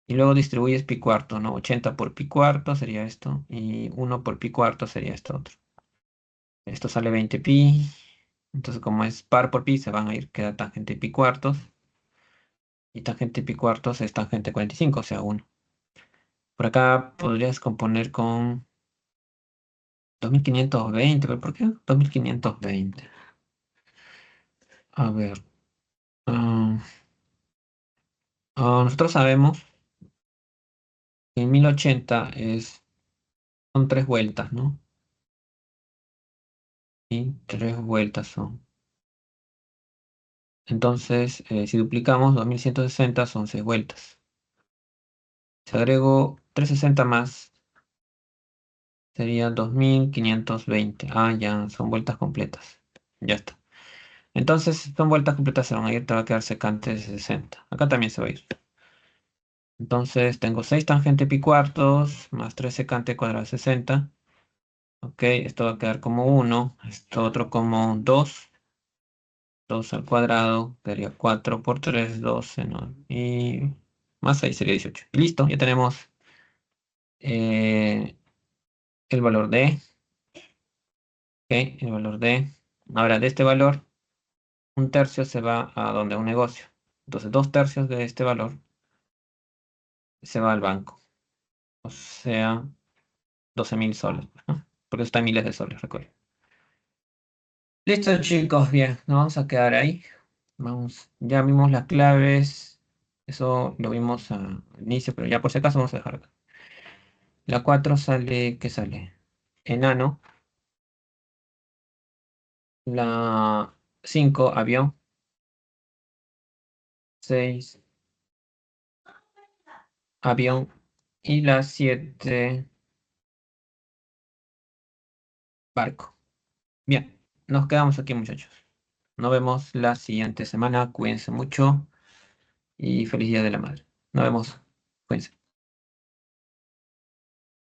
Y luego distribuyes pi cuarto, ¿no? 80 por pi cuarto sería esto. Y 1 por pi cuarto sería esto otro. Esto sale 20 pi. Entonces, como es par por pi, se van a ir, queda tangente pi cuartos. Y tangente pi cuartos es tangente 45, o sea, 1. Por acá podrías componer con 2520. ¿Pero por qué 2520? A ver. ah, Nosotros sabemos que 1080 son 3 vueltas, ¿no? Y 3 vueltas son. Entonces, si duplicamos, 2160 son 6 vueltas. Si agrego 360 más, sería 2520. Ah, ya, son vueltas completas. Ya está. Entonces, son vueltas completas, se van a ir, te va a quedar secante de 60. Acá también se va a ir. Entonces, tengo 6 tangente pi cuartos más 3 secante cuadrado de 60. Ok, esto va a quedar como 1. Esto otro como 2. 2 al cuadrado, quedaría 4 por 3, 12, ¿no? Y más 6 sería 18. Y listo, ya tenemos eh, el valor de, ok, el valor de. Ahora, de este valor, un tercio se va a donde un negocio. Entonces, 2 tercios de este valor se va al banco. O sea, 12.000 soles, ¿no? Porque está en miles de soles, recuerden. Listo, chicos, bien, nos vamos a quedar ahí. Vamos, ya vimos las claves. Eso lo vimos al inicio, pero ya por si acaso vamos a dejar acá. La 4 sale, ¿qué sale? Enano. La 5 avión. 6 avión. Y la 7 barco. Bien, nos quedamos aquí, muchachos. Nos vemos la siguiente semana. Cuídense mucho y feliz Día de la Madre. Nos vemos. Cuídense.